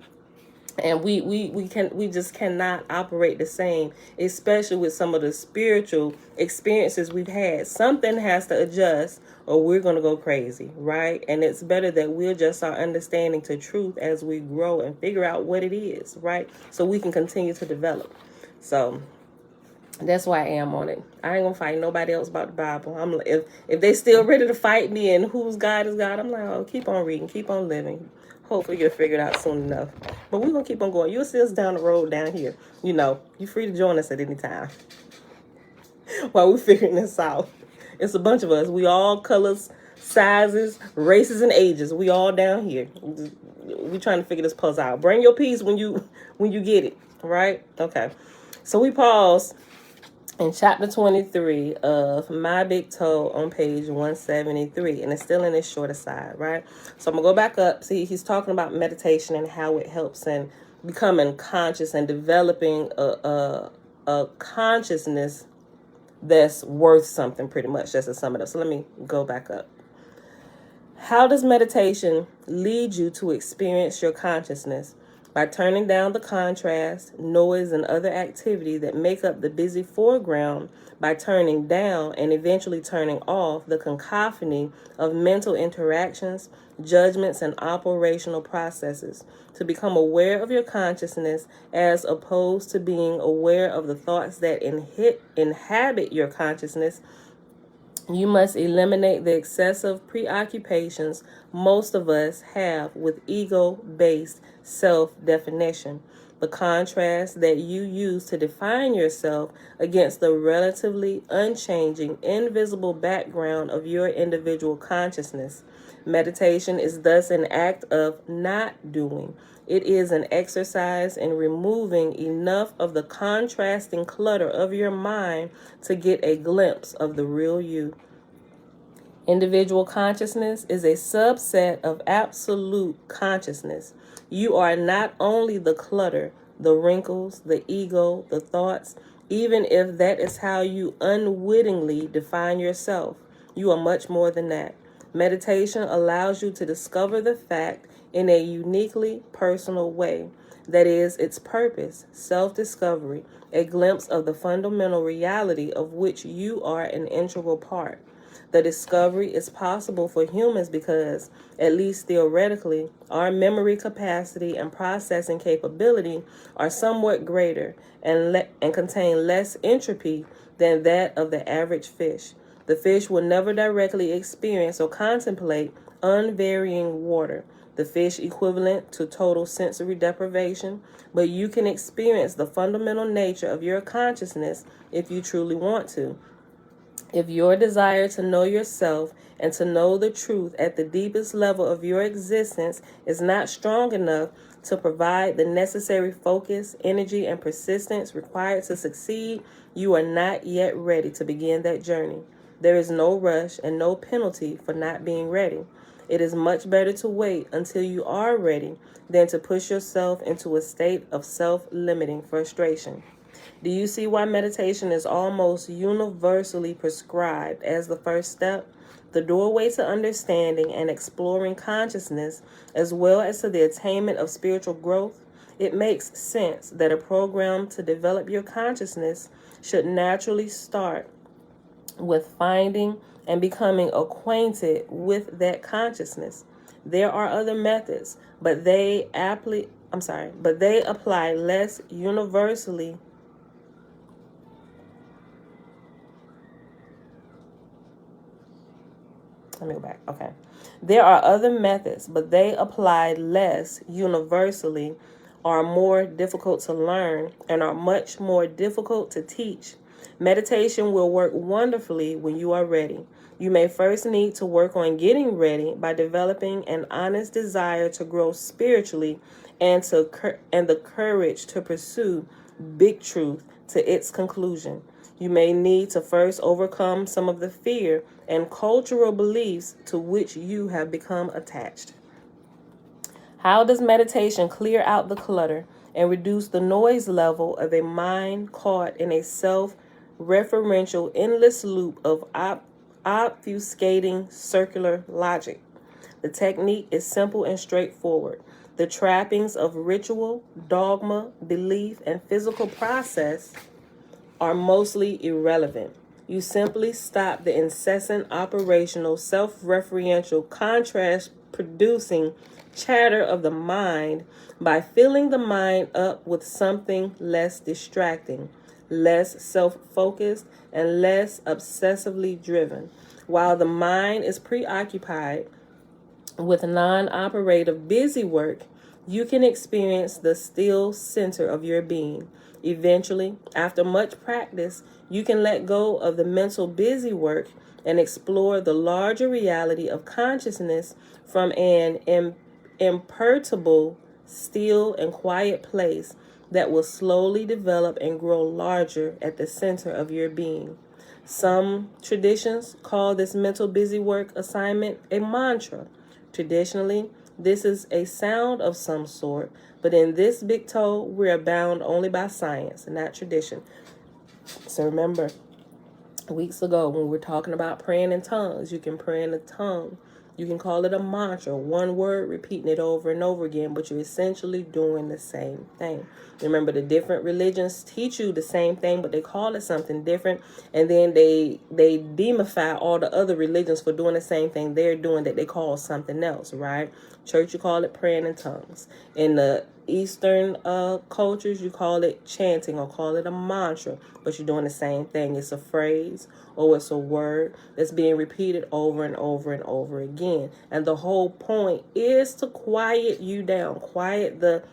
S1: And we just cannot operate the same, especially with some of the spiritual experiences we've had. Something has to adjust or we're going to go crazy, right? And it's better that we adjust our understanding to truth as we grow and figure out what it is, right? So we can continue to develop. So that's why I am on it. I ain't going to fight nobody else about the Bible. I'm if they still ready to fight me and whose God is God, I'm like, oh, keep on reading, keep on living. Hopefully you'll figure it out soon enough. But we're going to keep on going. You'll see us down the road down here. You know, you're free to join us at any time while we're figuring this out. It's a bunch of us. We all colors, sizes, races, and ages. We all down here. We're trying to figure this puzzle out. Bring your piece when you get it, right? Okay. So we pause in chapter 23 of My Big Toe on page 173, and it's still in this short aside, right? So I'm gonna go back up. See, he's talking about meditation and how it helps in becoming conscious and developing a consciousness that's worth something, pretty much, just to sum it up. So let me go back up. How does meditation lead you to experience your consciousness? By turning down the contrast, noise, and other activity that make up the busy foreground, by turning down and eventually turning off the cacophony of mental interactions, judgments, and operational processes, to become aware of your consciousness as opposed to being aware of the thoughts that inhabit your consciousness. You must eliminate the excessive preoccupations most of us have with ego-based self-definition, the contrast that you use to define yourself against the relatively unchanging, invisible background of your individual consciousness. Meditation is thus an act of not doing. It is an exercise in removing enough of the contrasting clutter of your mind to get a glimpse of the real you. Individual consciousness is a subset of absolute consciousness. You are not only the clutter, the wrinkles, the ego, the thoughts, even if that is how you unwittingly define yourself. You are much more than that. Meditation allows you to discover the fact in a uniquely personal way. That is its purpose, self-discovery, a glimpse of the fundamental reality of which you are an integral part. The discovery is possible for humans because, at least theoretically, our memory capacity and processing capability are somewhat greater and contain less entropy than that of the average fish. The fish will never directly experience or contemplate unvarying water, the fish equivalent to total sensory deprivation, but you can experience the fundamental nature of your consciousness if you truly want to. If your desire to know yourself and to know the truth at the deepest level of your existence is not strong enough to provide the necessary focus, energy, and persistence required to succeed, you are not yet ready to begin that journey. There is no rush and no penalty for not being ready. It is much better to wait until you are ready than to push yourself into a state of self-limiting frustration. Do you see why meditation is almost universally prescribed as the first step? The doorway to understanding and exploring consciousness, as well as to the attainment of spiritual growth. It makes sense that a program to develop your consciousness should naturally start with finding and becoming acquainted with that consciousness. There are other methods, but they apply less universally. Let me go back. Okay. There are other methods, but they apply less universally, are more difficult to learn, and are much more difficult to teach. Meditation will work wonderfully when you are ready. You may first need to work on getting ready by developing an honest desire to grow spiritually and the courage to pursue big truth to its conclusion. You may need to first overcome some of the fear and cultural beliefs to which you have become attached. How does meditation clear out the clutter and reduce the noise level of a mind caught in a self-referential endless loop of obfuscating circular logic? The technique is simple and straightforward. The trappings of ritual, dogma, belief, and physical process are mostly irrelevant. You simply stop the incessant operational, self-referential, contrast-producing chatter of the mind by filling the mind up with something less distracting, less self-focused, and less obsessively driven. While the mind is preoccupied with non-operative busy work, you can experience the still center of your being. Eventually, after much practice, you can let go of the mental busy work and explore the larger reality of consciousness from an imperturbable still, and quiet place that will slowly develop and grow larger at the center of your being. Some traditions call this mental busy work assignment a mantra. Traditionally, this is a sound of some sort, but in this big toe, we are bound only by science, not tradition. So remember, weeks ago when we were talking about praying in tongues, you can pray in a tongue. You can call it a mantra, one word, repeating it over and over again, but you're essentially doing the same thing. Remember, the different religions teach you the same thing, but they call it something different, and then they demify all the other religions for doing the same thing they're doing that they call something else, right? Church, you call it praying in tongues. In the Eastern cultures, you call it chanting or call it a mantra, but you're doing the same thing. It's a phrase or it's a word that's being repeated over and over and over again. And the whole point is to quiet you down, quiet the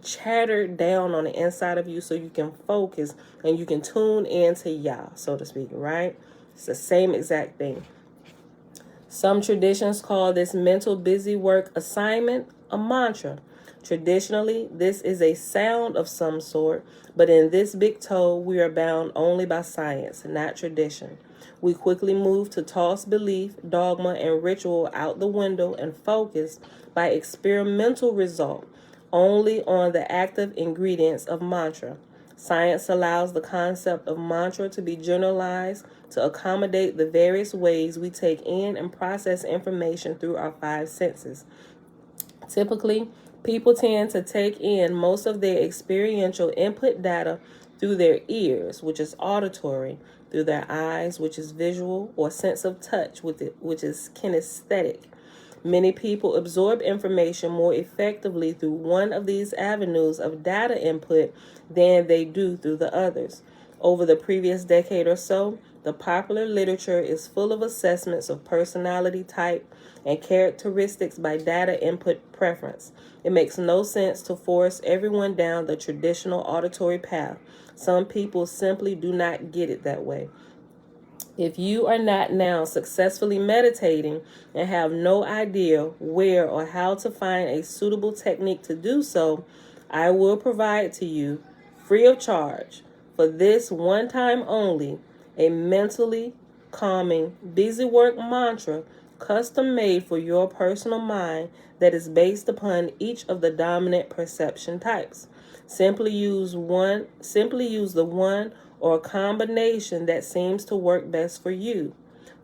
S1: chatter down on the inside of you so you can focus and you can tune into Yah, so to speak, right? It's the same exact thing. Some traditions call this mental busy work assignment a mantra. Traditionally, this is a sound of some sort, but in this big toe, we are bound only by science, not tradition. We quickly move to toss belief, dogma, and ritual out the window and focus by experimental result only on the active ingredients of mantra. Science allows the concept of mantra to be generalized to accommodate the various ways we take in and process information through our five senses. Typically, people tend to take in most of their experiential input data through their ears, which is auditory, through their eyes, which is visual, or sense of touch, which is kinesthetic. Many people absorb information more effectively through one of these avenues of data input than they do through the others. Over the previous decade or so, the popular literature is full of assessments of personality type and characteristics by data input preference. It makes no sense to force everyone down the traditional auditory path. Some people simply do not get it that way. If you are not now successfully meditating and have no idea where or how to find a suitable technique to do so, I will provide to you, free of charge, for this one time only, a mentally calming, busy work mantra custom made for your personal mind that is based upon each of the dominant perception types. Simply use the one or a combination that seems to work best for you.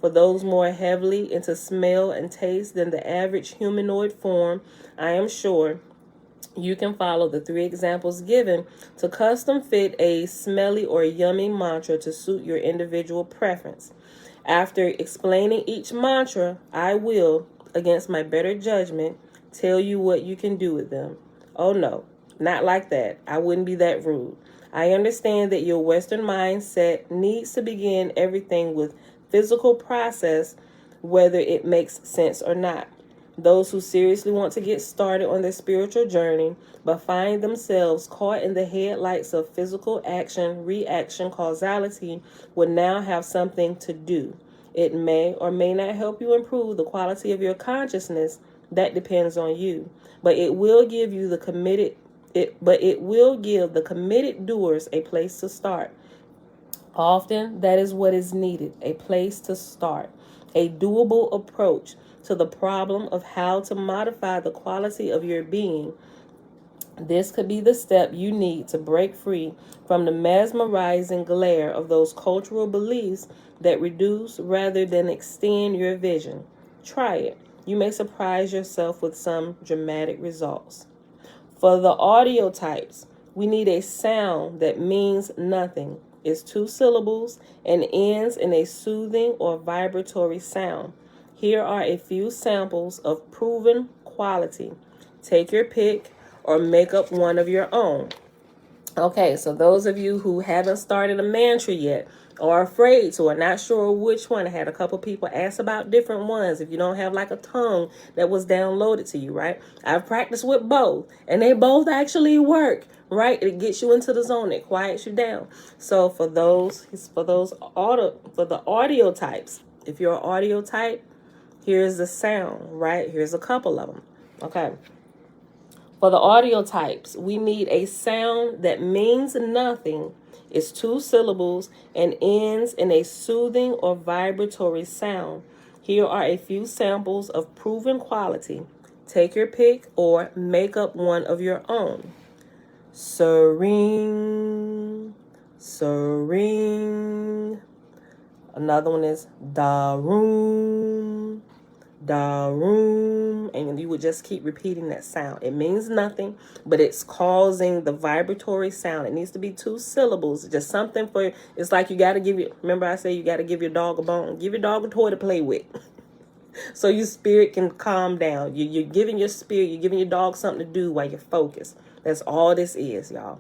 S1: For those more heavily into smell and taste than the average humanoid form, I am sure you can follow the 3 examples given to custom fit a smelly or yummy mantra to suit your individual preference. After explaining each mantra, I will, against my better judgment, tell you what you can do with them. Oh no, not like that. I wouldn't be that rude. I understand that your Western mindset needs to begin everything with physical process, whether it makes sense or not. Those who seriously want to get started on their spiritual journey but find themselves caught in the headlights of physical action, reaction, causality will now have something to do. It may or may not help you improve the quality of your consciousness. That depends on you. But it will give the committed doers a place to start. Often that is what is needed, a place to start, a doable approach to the problem of how to modify the quality of your being. This could be the step you need to break free from the mesmerizing glare of those cultural beliefs that reduce rather than extend your vision. Try it. You may surprise yourself with some dramatic results. For the audio types, we need a sound that means nothing, is 2 syllables, and ends in a soothing or vibratory sound. Here are a few samples of proven quality. Take your pick or make up one of your own. Okay, so those of you who haven't started a mantra yet, or are afraid to, or not sure which one, I had a couple people ask about different ones. If you don't have like a tongue that was downloaded to you, right? I've practiced with both, and they both actually work, right? It gets you into the zone, it quiets you down. So for the audio types, if you're an audio type, here's the sound, right? Here's a couple of them. Okay. For the audio types, we need a sound that means nothing, is 2 syllables, and ends in a soothing or vibratory sound. Here are a few samples of proven quality. Take your pick or make up one of your own. Serene, serene. Another one is da-room, da-room. And you would just keep repeating that sound. It means nothing, but it's causing the vibratory sound. It needs to be 2 syllables. Just something for, it's like you got to give you, remember I say you got to give your dog a bone. Give your dog a toy to play with. So your spirit can calm down. You're giving your spirit, you're giving your dog something to do while you're focused. That's all this is, y'all.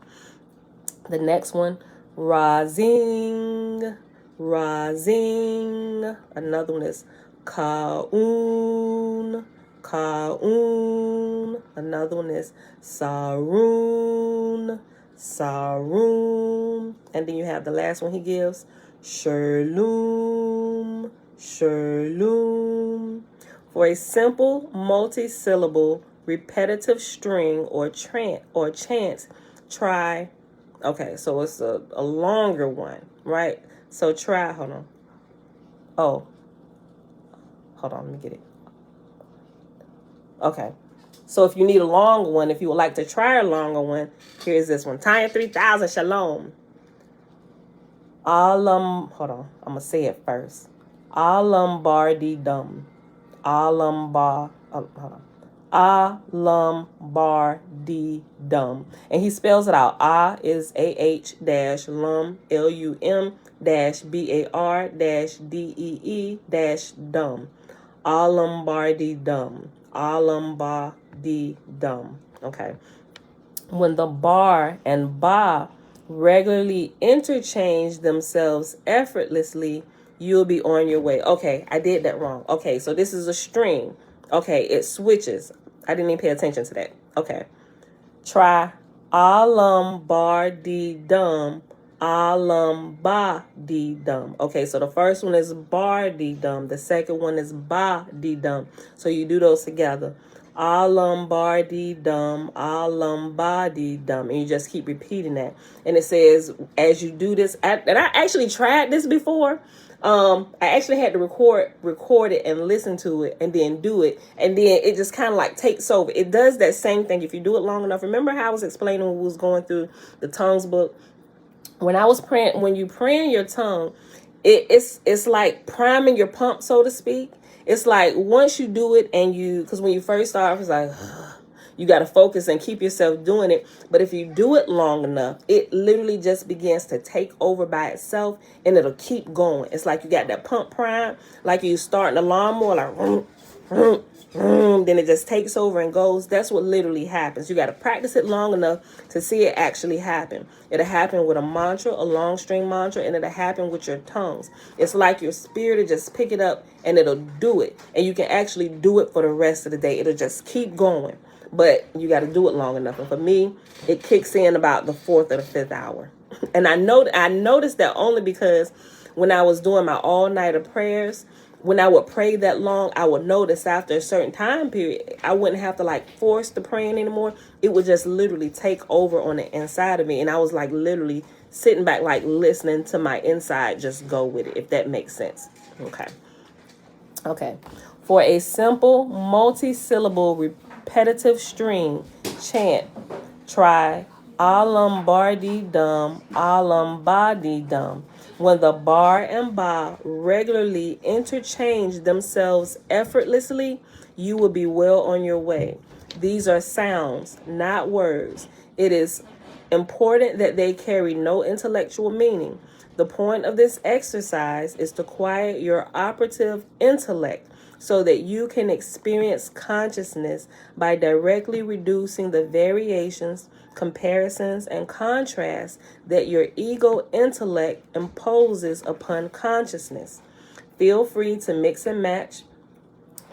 S1: The next one, rising, rising. Another one is kaun, kaun. Another one is sarun, sarun. And then you have the last one he gives, sherloom, sherloom. For a simple multi-syllable repetitive string or chant, try. Okay, so it's a longer one, right? So try, hold on. Oh, hold on, let me get it. Okay, so if you need a longer one, if you would like to try a longer one, here's this one. Tanya 3000, shalom. Hold on, I'm going to say it first. Hold on. Alumbardidum. And he spells it out. A is AH-lum, LUM-BAR-DEE-dum. Alumbardidum. Alumbardidum. Okay. When the bar and ba regularly interchange themselves effortlessly, you'll be on your way. Okay, I did that wrong. Okay, so this is a string. Okay, it switches. I didn't even pay attention to that. Okay. Try alumbardidum, alumbardidum. Okay, so the first one is bardidum. The second one is ba-didum. So you do those together. Alumbardidum, alumbardidum. And you just keep repeating that. And it says, as you do this, and I actually tried this before. I actually had to record it and listen to it and then do it. And then it just kind of like takes over. It does that same thing if you do it long enough. Remember how I was explaining when we was going through the tongues book? When I was praying, when you pray in your tongue, it's like priming your pump, so to speak. It's like once you do it and because when you first start, it's like, you got to focus and keep yourself doing it. But if you do it long enough, it literally just begins to take over by itself and it'll keep going. It's like you got that pump prime, like you starting a lawnmower, like, then it just takes over and goes. That's what literally happens. You got to practice it long enough to see it actually happen. It'll happen with a mantra, a long string mantra, and it'll happen with your tongues. It's like your spirit will just pick it up and it'll do it. And you can actually do it for the rest of the day. It'll just keep going. But you got to do it long enough. And for me, it kicks in about the 4th or the 5th hour. And I noticed that only because when I was doing my all-nighter prayers, when I would pray that long, I would notice after a certain time period, I wouldn't have to like force the praying anymore. It would just literally take over on the inside of me. And I was like literally sitting back, like listening to my inside just go with it, if that makes sense. Okay. For a simple multi-syllable repetitive string chant, try alumbardidum, alumbardidum. When the bar and ba regularly interchange themselves effortlessly, you will be well on your way. These are sounds, not words. It is important that they carry no intellectual meaning. The point of this exercise is to quiet your operative intellect so that you can experience consciousness by directly reducing the variations, comparisons, and contrasts that your ego intellect imposes upon consciousness. Feel free to mix and match.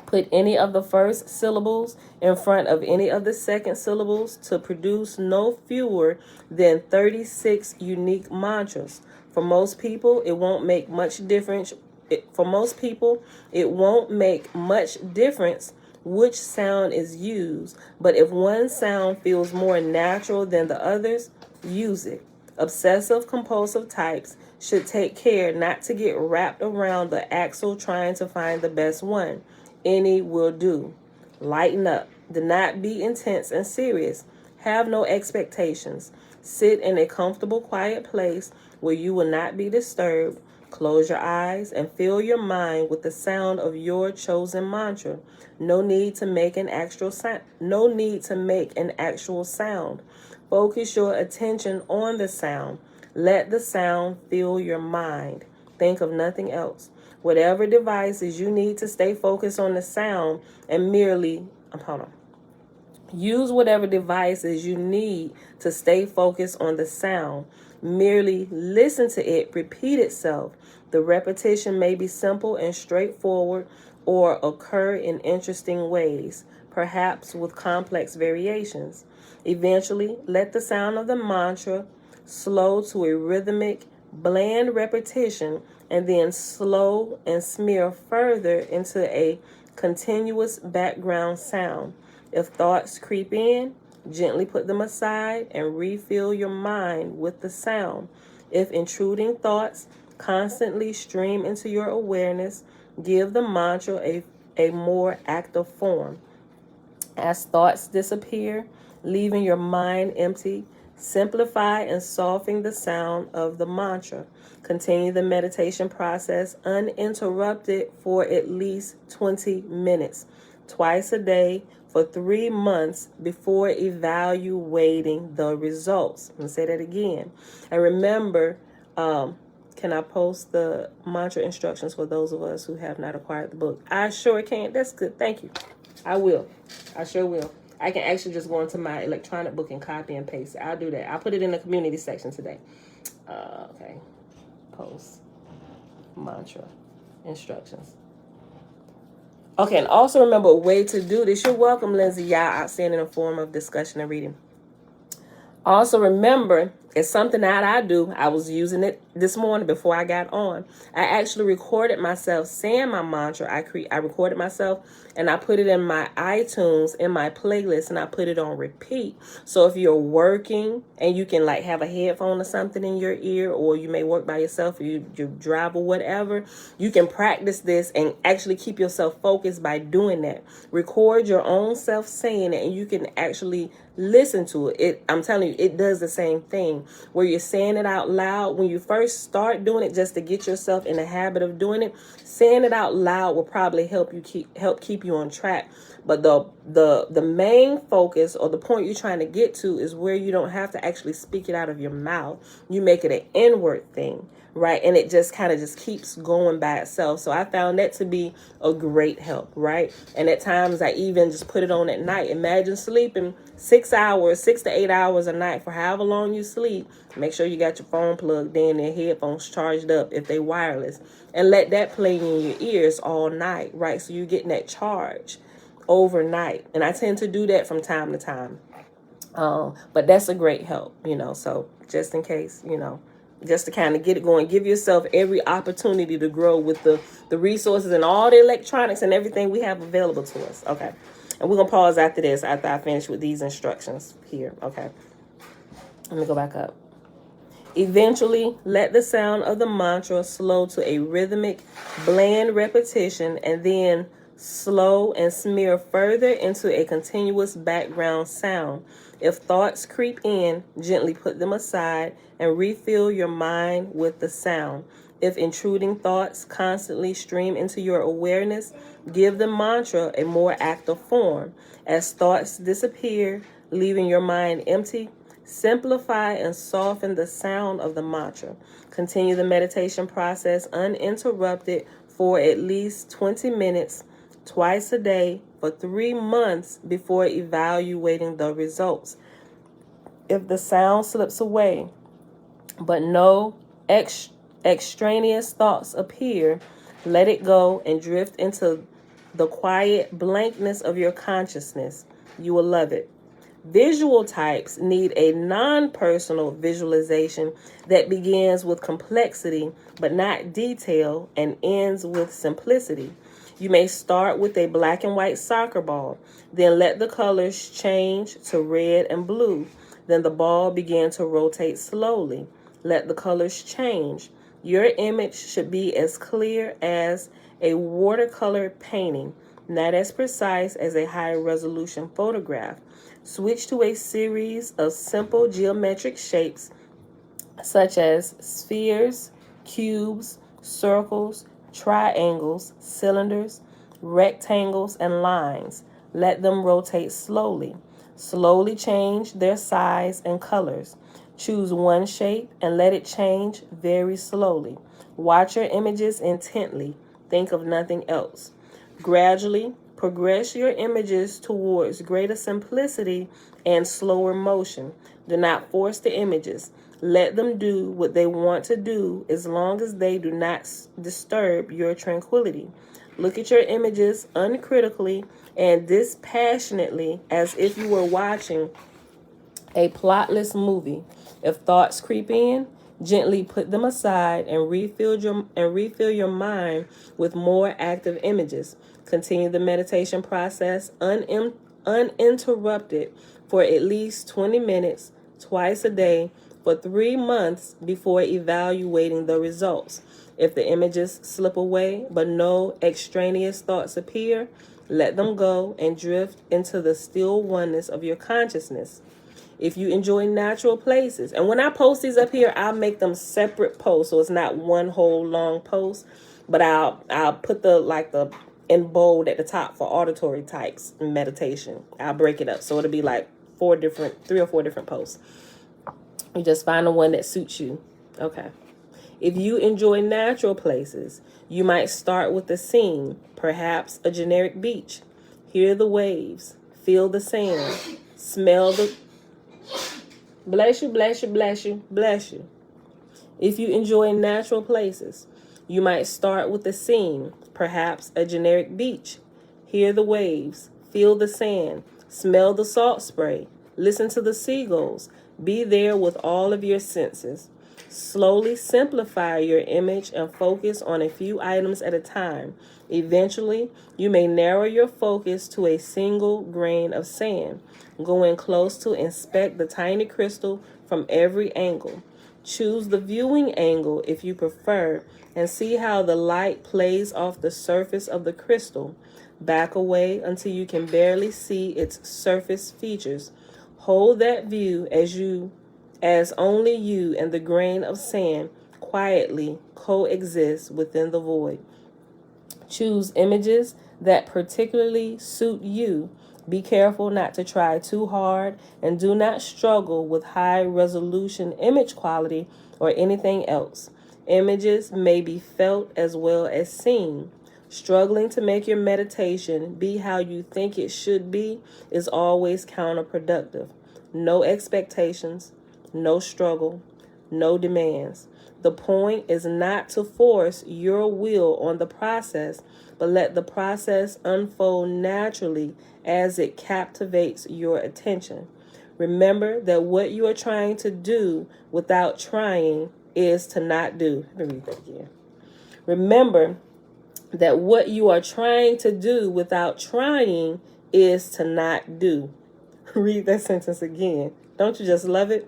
S1: Put any of the first syllables in front of any of the second syllables to produce no fewer than 36 unique mantras. For most people, it won't make much difference. It won't make much difference which sound is used, but if one sound feels more natural than the others, use it. Obsessive compulsive types should take care not to get wrapped around the axle trying to find the best one. Any will do. Lighten up. Do not be intense and serious. Have no expectations. Sit in a comfortable, quiet place where you will not be disturbed. Close your eyes and fill your mind with the sound of your chosen mantra. No need to make an actual sound. No need to make an actual sound. Focus your attention on the sound. Let the sound fill your mind. Think of nothing else. Whatever devices you need to stay focused on the sound and merely, use whatever devices you need to stay focused on the sound. Merely listen to it repeat itself. The repetition may be simple and straightforward or occur in interesting ways, perhaps with complex variations. Eventually, let the sound of the mantra slow to a rhythmic, bland repetition, and then slow and smear further into a continuous background sound. If thoughts creep in, gently put them aside and refill your mind with the sound. If intruding thoughts constantly stream into your awareness, give the mantra a more active form. As thoughts disappear, leaving your mind empty, simplify and soften the sound of the mantra. Continue the meditation process uninterrupted for at least 20 minutes, twice a day for 3 months before evaluating the results. I'm going to say that again. And remember, can I post the mantra instructions for those of us who have not acquired the book? I sure can. That's good. Thank you. I will. I sure will. I can actually just go into my electronic book and copy and paste it. I'll do that. I'll put it in the community section today. Okay. Post mantra instructions. Okay, and also remember a way to do this. You're welcome, Lindsay. Y'all outstanding in a form of discussion and reading. Also remember, it's something that I do. I was using it this morning before I got on. I actually recorded myself saying my mantra. I recorded myself and I put it in my iTunes, in my playlist, and I put it on repeat. So if you're working and you can like have a headphone or something in your ear, or you may work by yourself, or you drive or whatever, you can practice this and actually keep yourself focused by doing that. Record your own self saying it and you can actually listen to it. I'm telling you, it does the same thing where you're saying it out loud. When you first start doing it, just to get yourself in the habit of doing it, saying it out loud will probably help keep you on track. But the main focus, or the point you're trying to get to, is where you don't have to actually speak it out of your mouth. You make it an inward thing, right? And it just kind of just keeps going by itself. So I found that to be a great help, right? And at times I even just put it on at night. Imagine sleeping 6 to 8 hours a night for however long you sleep. Make sure you got your phone plugged in and headphones charged up if they wireless, and let that play in your ears all night, right? So you're getting that charge overnight. And I tend to do that from time to time. But that's a great help, so just in case, just to kind of get it going, give yourself every opportunity to grow with the resources and all the electronics and everything we have available to us. Okay. And we're going to pause after this, after I finish with these instructions here. Okay. Let me go back up. Eventually, let the sound of the mantra slow to a rhythmic, bland repetition, and then slow and smear further into a continuous background sound. If thoughts creep in, gently put them aside and refill your mind with the sound. If intruding thoughts constantly stream into your awareness, give the mantra a more active form. As thoughts disappear, leaving your mind empty, simplify and soften the sound of the mantra. Continue the meditation process uninterrupted for at least 20 minutes, twice a day, for 3 months before evaluating the results. If the sound slips away, but no extraneous thoughts appear, let it go and drift into the quiet blankness of your consciousness. You will love it. Visual types need a non-personal visualization that begins with complexity but not detail and ends with simplicity. You may start with a black and white soccer ball, then let the colors change to red and blue. Then the ball begin to rotate slowly. Let the colors change. Your image should be as clear as a watercolor painting, not as precise as a high-resolution photograph. Switch to a series of simple geometric shapes such as spheres, cubes, circles, triangles, cylinders, rectangles, and lines. Let them rotate slowly. Slowly change their size and colors. Choose one shape and let it change very slowly. Watch your images intently. Think of nothing else. Gradually, progress your images towards greater simplicity and slower motion. Do not force the images. Let them do what they want to do as long as they do not disturb your tranquility. Look at your images uncritically and dispassionately as if you were watching a plotless movie. If thoughts creep in, gently put them aside and refill your mind with more active images. Continue the meditation process uninterrupted for at least 20 minutes twice a day for 3 months before evaluating the results. If the images slip away but no extraneous thoughts appear, let them go and drift into the still oneness of your consciousness. If you enjoy natural places, and when I post these up here, I'll make them separate posts, so it's not one whole long post, but I'll put the in bold at the top for auditory types meditation. I'll break it up, so it'll be like 3 or 4 different posts. You just find the one that suits you. Okay. If you enjoy natural places, you might start with a scene, perhaps a generic beach. Hear the waves, feel the sand, smell the... Bless you, bless you, bless you, bless you. If you enjoy natural places, you might start with a scene, perhaps a generic beach. Hear the waves, feel the sand, smell the salt spray, listen to the seagulls. Be there with all of your senses. Slowly simplify your image and focus on a few items at a time. Eventually, you may narrow your focus to a single grain of sand. Go in close to inspect the tiny crystal from every angle. Choose the viewing angle if you prefer and see how the light plays off the surface of the crystal. Back away until you can barely see its surface features. Hold that view as only you and the grain of sand quietly coexist within the void. Choose images that particularly suit you. Be careful not to try too hard and do not struggle with high resolution image quality or anything else. Images may be felt as well as seen. Struggling to make your meditation be how you think it should be is always counterproductive. No expectations, no struggle, no demands. The point is not to force your will on the process, but let the process unfold naturally as it captivates your attention. Remember that what you are trying to do without trying is to not do. Let me read that again. Remember that what you are trying to do without trying is to not do. Read that sentence again. Don't you just love it?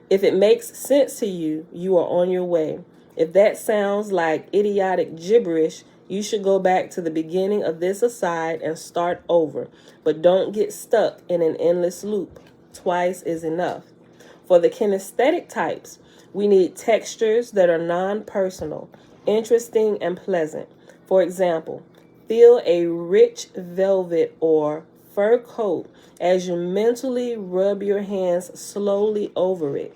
S1: If it makes sense to you, you are on your way. If that sounds like idiotic gibberish, you should go back to the beginning of this aside and start over. But don't get stuck in an endless loop. Twice is enough. For the kinesthetic types, we need textures that are non-personal, interesting, and pleasant. For example, feel a rich velvet or fur coat as you mentally rub your hands slowly over it.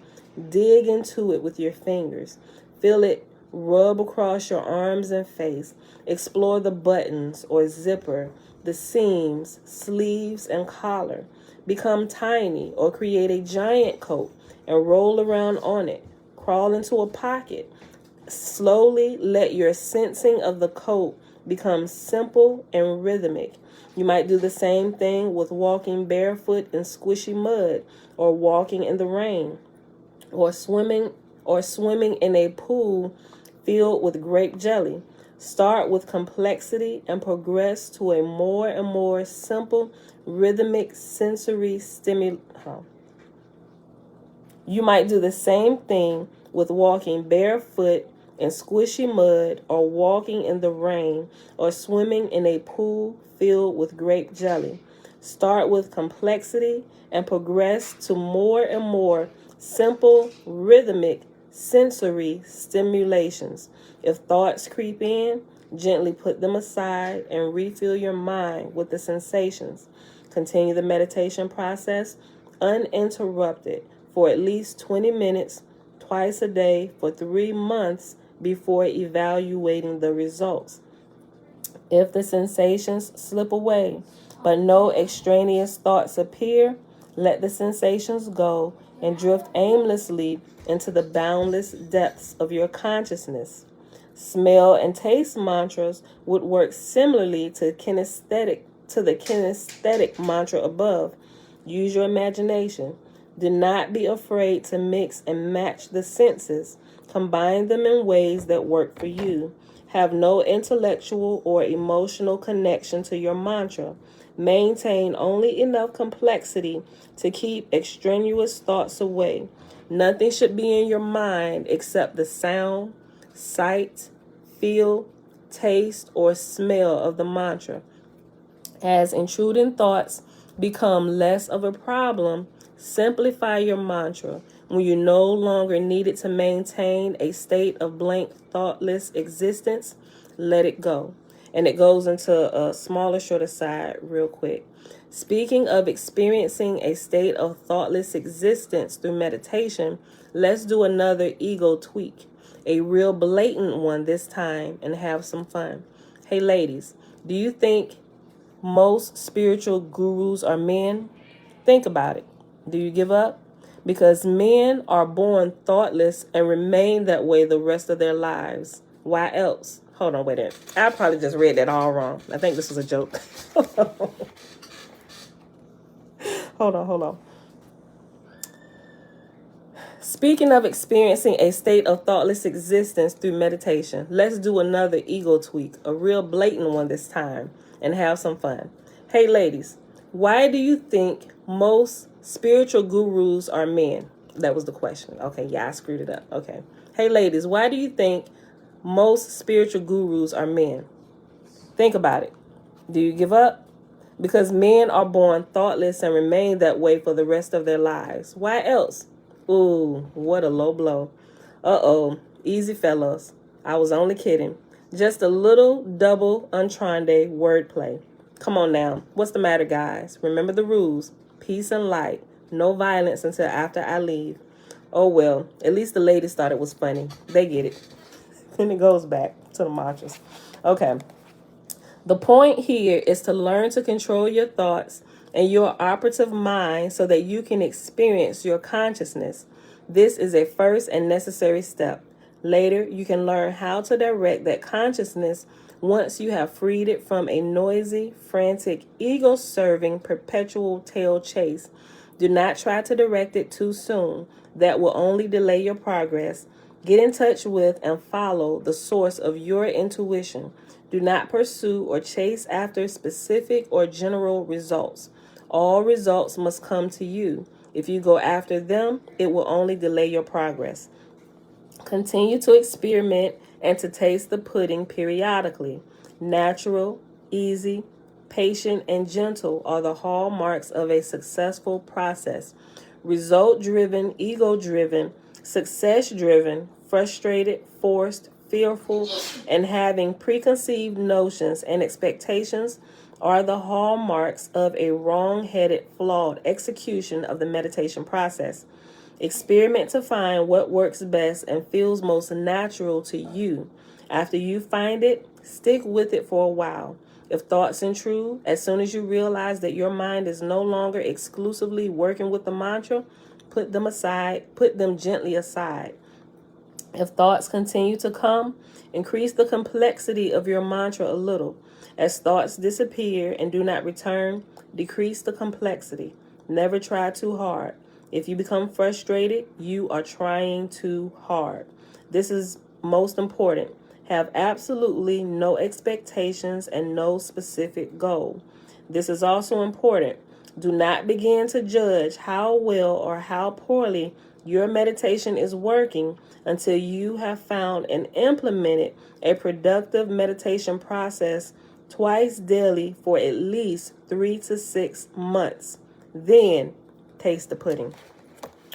S1: Dig into it with your fingers. Feel it rub across your arms and face. Explore the buttons or zipper, the seams, sleeves, and collar. Become tiny or create a giant coat and roll around on it. Crawl into a pocket. Slowly let your sensing of the coat become simple and rhythmic. You might do the same thing with walking barefoot in squishy mud, or walking in the rain, or swimming in a pool filled with grape jelly. Start with complexity and progress to a more and more simple, rhythmic sensory stimulation. You might do the same thing with walking barefoot in squishy mud, or walking in the rain, or swimming in a pool filled with grape jelly. Start with complexity and progress to more and more simple, rhythmic, sensory stimulations. If thoughts creep in, gently put them aside and refill your mind with the sensations. Continue the meditation process uninterrupted for at least 20 minutes twice a day for 3 months before evaluating the results. If the sensations slip away, but no extraneous thoughts appear, let the sensations go and drift aimlessly into the boundless depths of your consciousness. Smell and taste mantras would work similarly to the kinesthetic mantra above. Use your imagination. Do not be afraid to mix and match the senses. Combine them in ways that work for you. Have no intellectual or emotional connection to your mantra. Maintain only enough complexity to keep extraneous thoughts away. Nothing should be in your mind except the sound, sight, feel, taste, or smell of the mantra. As intruding thoughts become less of a problem, simplify your mantra. When you no longer need it to maintain a state of blank, thoughtless existence, let it go. And it goes into a smaller, shorter side real quick. Speaking of experiencing a state of thoughtless existence through meditation, let's do another ego tweak. A real blatant one this time, and have some fun. Hey ladies, do you think most spiritual gurus are men? Think about it. Do you give up? Because men are born thoughtless and remain that way the rest of their lives. Why else? Hold on, wait a minute. I probably just read that all wrong. I think this was a joke. Hold on. Speaking of experiencing a state of thoughtless existence through meditation, let's do another ego tweak, a real blatant one this time, and have some fun. Hey ladies, why do you think most spiritual gurus are men? That was the question. Okay, yeah, I screwed it up. Okay. Hey ladies, why do you think most spiritual gurus are men? Think about it. Do you give up? Because men are born thoughtless and remain that way for the rest of their lives. Why else? Ooh, what a low blow. Uh-oh. Easy, fellows. I was only kidding. Just a little double entendre wordplay. Come on now. What's the matter, guys? Remember the rules. Peace and light. No violence until after I leave. Oh, well. At least the ladies thought it was funny. They get it. Then it goes back to the mantras. Okay. The point here is to learn to control your thoughts and your operative mind so that you can experience your consciousness. This is a first and necessary step. Later, you can learn how to direct that consciousness once you have freed it from a noisy, frantic, ego-serving, perpetual tail chase. Do not try to direct it too soon. That will only delay your progress. Get in touch with and follow the source of your intuition. Do not pursue or chase after specific or general results. All results must come to you. If you go after them, it will only delay your progress. Continue to experiment and to taste the pudding periodically. Natural, easy, patient, and gentle are the hallmarks of a successful process. Result-driven, ego-driven, success-driven, frustrated, forced, fearful, and having preconceived notions and expectations are the hallmarks of a wrong-headed, flawed execution of the meditation process. Experiment to find what works best and feels most natural to you. After you find it, stick with it for a while. If thoughts intrude, as soon as you realize that your mind is no longer exclusively working with the mantra, put them gently aside. If thoughts continue to come, increase the complexity of your mantra a little. As thoughts disappear and do not return, decrease the complexity. Never try too hard. If you become frustrated, you are trying too hard. This is most important. Have absolutely no expectations and no specific goal. This is also important. Do not begin to judge how well or how poorly your meditation is working until you have found and implemented a productive meditation process twice daily for at least 3 to 6 months. Then taste the pudding.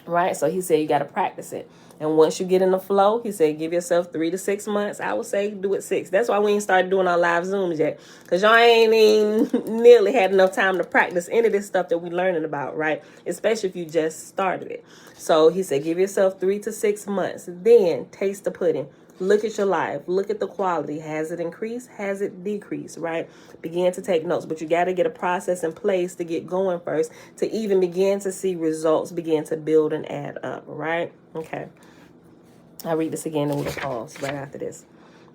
S1: Right? So he said you got to practice it. And once you get in the flow, he said give yourself 3 to 6 months. I would say do it 6. That's why we ain't started doing our live Zooms yet. Because y'all ain't even nearly had enough time to practice any of this stuff that we learning about, right? Especially if you just started it. So he said give yourself 3 to 6 months. Then taste the pudding. Look at your life. Look at the quality. Has it increased? Has it decreased, right? Begin to take notes. But you got to get a process in place to get going first, to even begin to see results begin to build and add up, right? Okay. I'll read this again and we'll pause right after this.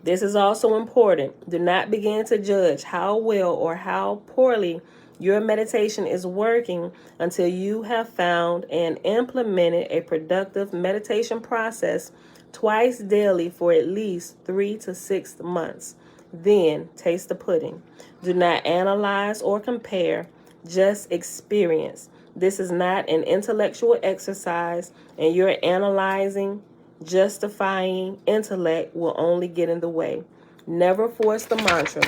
S1: This is also important. Do not begin to judge how well or how poorly your meditation is working until you have found and implemented a productive meditation process twice daily for at least 3 to 6 months. Then taste the pudding. Do not analyze or compare, just experience. This is not an intellectual exercise, and your analyzing, justifying intellect will only get in the way. Never force the mantra.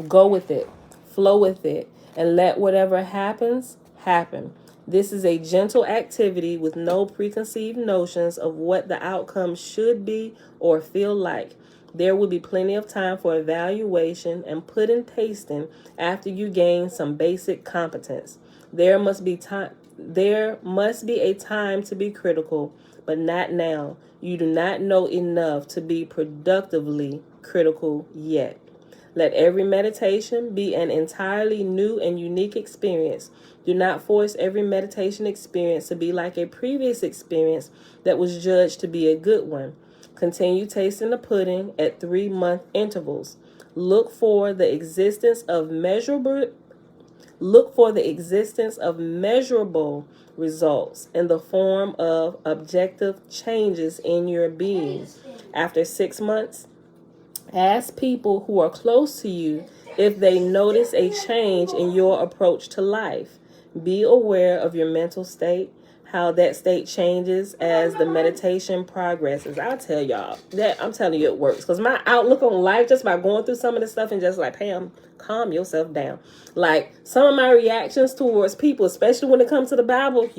S1: Go with it, flow with it, and let whatever happens, happen. This is a gentle activity with no preconceived notions of what the outcome should be or feel like. There will be plenty of time for evaluation and pudding tasting after you gain some basic competence. There must be a time to be critical, but not now. You do not know enough to be productively critical yet. Let every meditation be an entirely new and unique experience. Do not force every meditation experience to be like a previous experience that was judged to be a good one. Continue tasting the pudding at 3-month intervals. Look for the existence of measurable results in the form of objective changes in your being. After 6 months, ask people who are close to you if they notice a change in your approach to life. Be aware of your mental state, how that state changes as the meditation progresses. I'll tell y'all that I'm telling you it works, because my outlook on life, just by going through some of this stuff and just like, Pam, calm yourself down. Like some of my reactions towards people, especially when it comes to the Bible,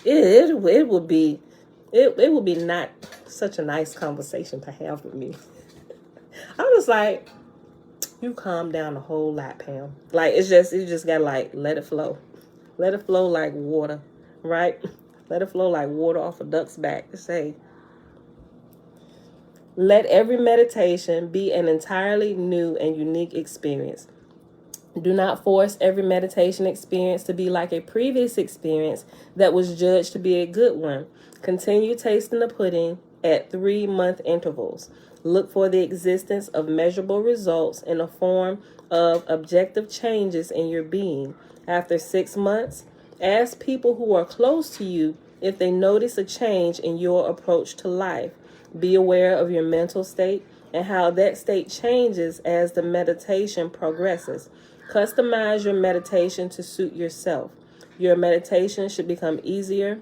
S1: it would be not such a nice conversation to have with me. I'm just like, you calm down a whole lot, Pam. Like, you just gotta like let it flow. Let it flow like water, right? Let it flow like water off a duck's back. Say, let every meditation be an entirely new and unique experience. Do not force every meditation experience to be like a previous experience that was judged to be a good one. Continue tasting the pudding at 3-month intervals. Look for the existence of measurable results in the form of objective changes in your being. After 6 months, ask people who are close to you if they notice a change in your approach to life. Be aware of your mental state and how that state changes as the meditation progresses. Customize your meditation to suit yourself. Your meditation should become easier,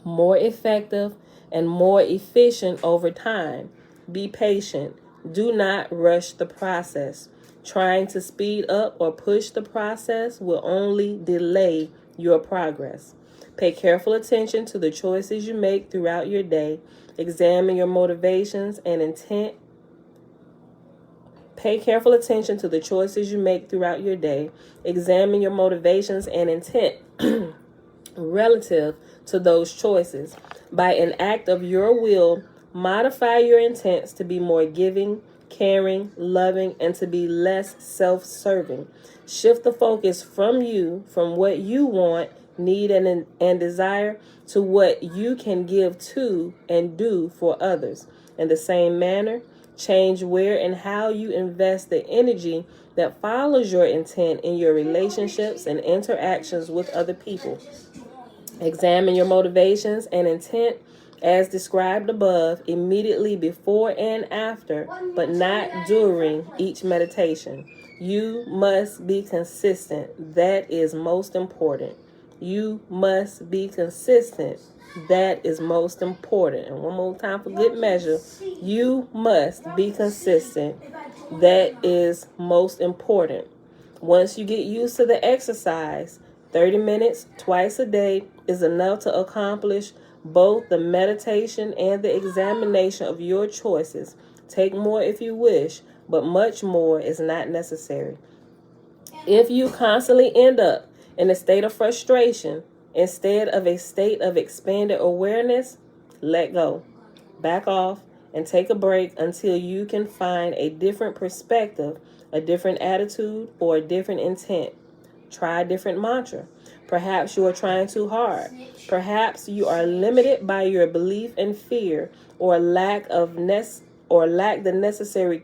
S1: more effective, and more efficient over time. Be patient. Do not rush the process. Trying to speed up or push the process will only delay your progress. Pay careful attention to the choices you make throughout your day. Examine your motivations and intent. Pay careful attention to the choices you make throughout your day. Examine your motivations and intent relative to those choices. By an act of your will, modify your intents to be more giving, caring, loving, and to be less self-serving. Shift the focus from what you want, need, and desire, to what you can give to and do for others. In the same manner, change where and how you invest the energy that follows your intent in your relationships and interactions with other people. Examine your motivations and intent as described above, immediately before and after, but not during each meditation. You must be consistent. That is most important. You must be consistent. That is most important. And one more time for good measure. You must be consistent. That is most important. Once you get used to the exercise, 30 minutes twice a day is enough to accomplish both the meditation and the examination of your choices. Take more if you wish, but much more is not necessary. If you constantly end up in a state of frustration instead of a state of expanded awareness, let go. Back off and take a break until you can find a different perspective, a different attitude, or a different intent. Try a different mantra. Perhaps you are trying too hard. Perhaps you are limited by your belief and fear, or lack the necessary.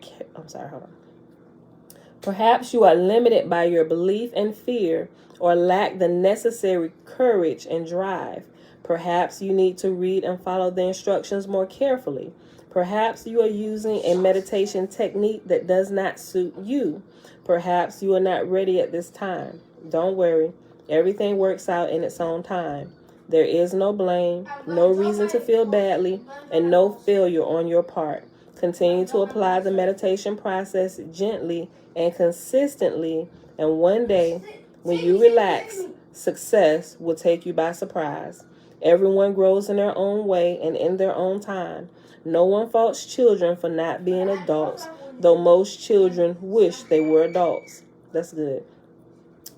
S1: Perhaps you are limited by your belief and fear, or lack the necessary courage and drive. Perhaps you need to read and follow the instructions more carefully. Perhaps you are using a meditation technique that does not suit you. Perhaps you are not ready at this time. Don't worry. Everything works out in its own time. There is no blame, no reason to feel badly, and no failure on your part. Continue to apply the meditation process gently and consistently, and one day, when you relax, success will take you by surprise. Everyone grows in their own way and in their own time. No one faults children for not being adults, though most children wish they were adults. That's good.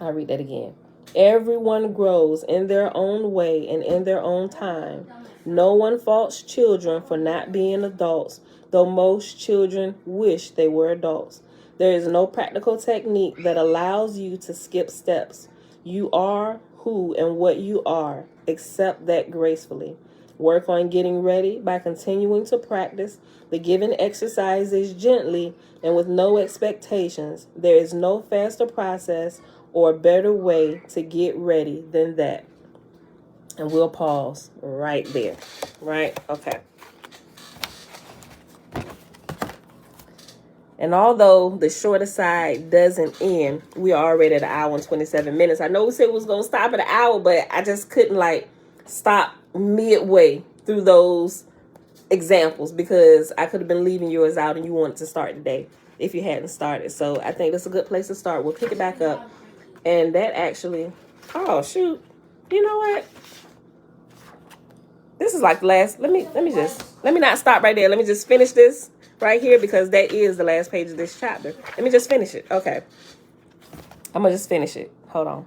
S1: I'll read that again. Everyone grows in their own way and in their own time. No one faults children for not being adults, though most children wish they were adults. There is no practical technique that allows you to skip steps. You are who and what you are. Accept that gracefully. Work on getting ready by continuing to practice the given exercises gently and with no expectations. There is no faster process or better way to get ready than that. And we'll pause right there. Right? Okay. And although the shorter side doesn't end, we are already at an hour and 27 minutes. I know we said we was going to stop at an hour, but I just couldn't stop midway through those examples because I could have been leaving yours out and you wanted to start today if you hadn't started. So I think that's a good place to start. We'll pick it back up. And that actually, oh shoot, you know what? This is like the last, let me not stop right there. Let me just finish this right here because that is the last page of this chapter. Let me just finish it. Okay. I'm going to just finish it. Hold on.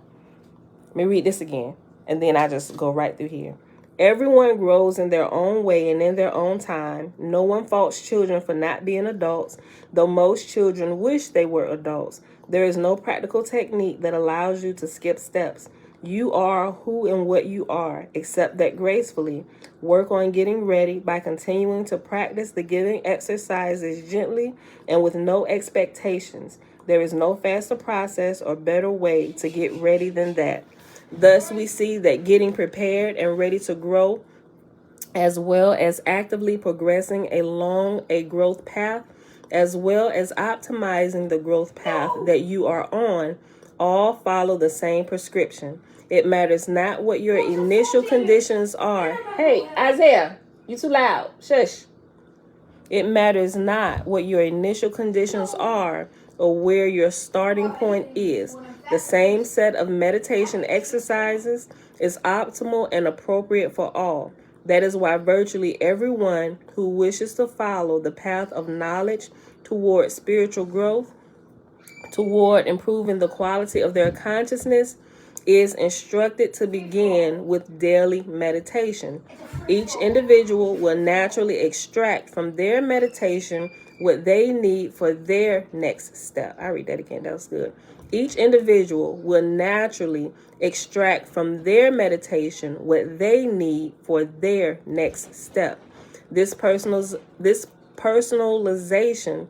S1: Let me read this again. And then I just go right through here. Everyone grows in their own way and in their own time. No one faults children for not being adults, though most children wish they were adults. There is no practical technique that allows you to skip steps. You are who and what you are. Accept that gracefully. Work on getting ready by continuing to practice the given exercises gently and with no expectations. There is no faster process or better way to get ready than that. Thus, we see that getting prepared and ready to grow, as well as actively progressing along a growth path, as well as optimizing the growth path that you are on, all follow the same prescription. It matters not what your initial conditions are. Hey, Isaiah, you too loud. Shush. It matters not what your initial conditions are or where your starting point is. The same set of meditation exercises is optimal and appropriate for all. That is why virtually everyone who wishes to follow the path of knowledge toward spiritual growth, toward improving the quality of their consciousness, is instructed to begin with daily meditation. Each individual will naturally extract from their meditation what they need for their next step. I read that again. That was good. Each individual will naturally extract from their meditation what they need for their next step. This personalization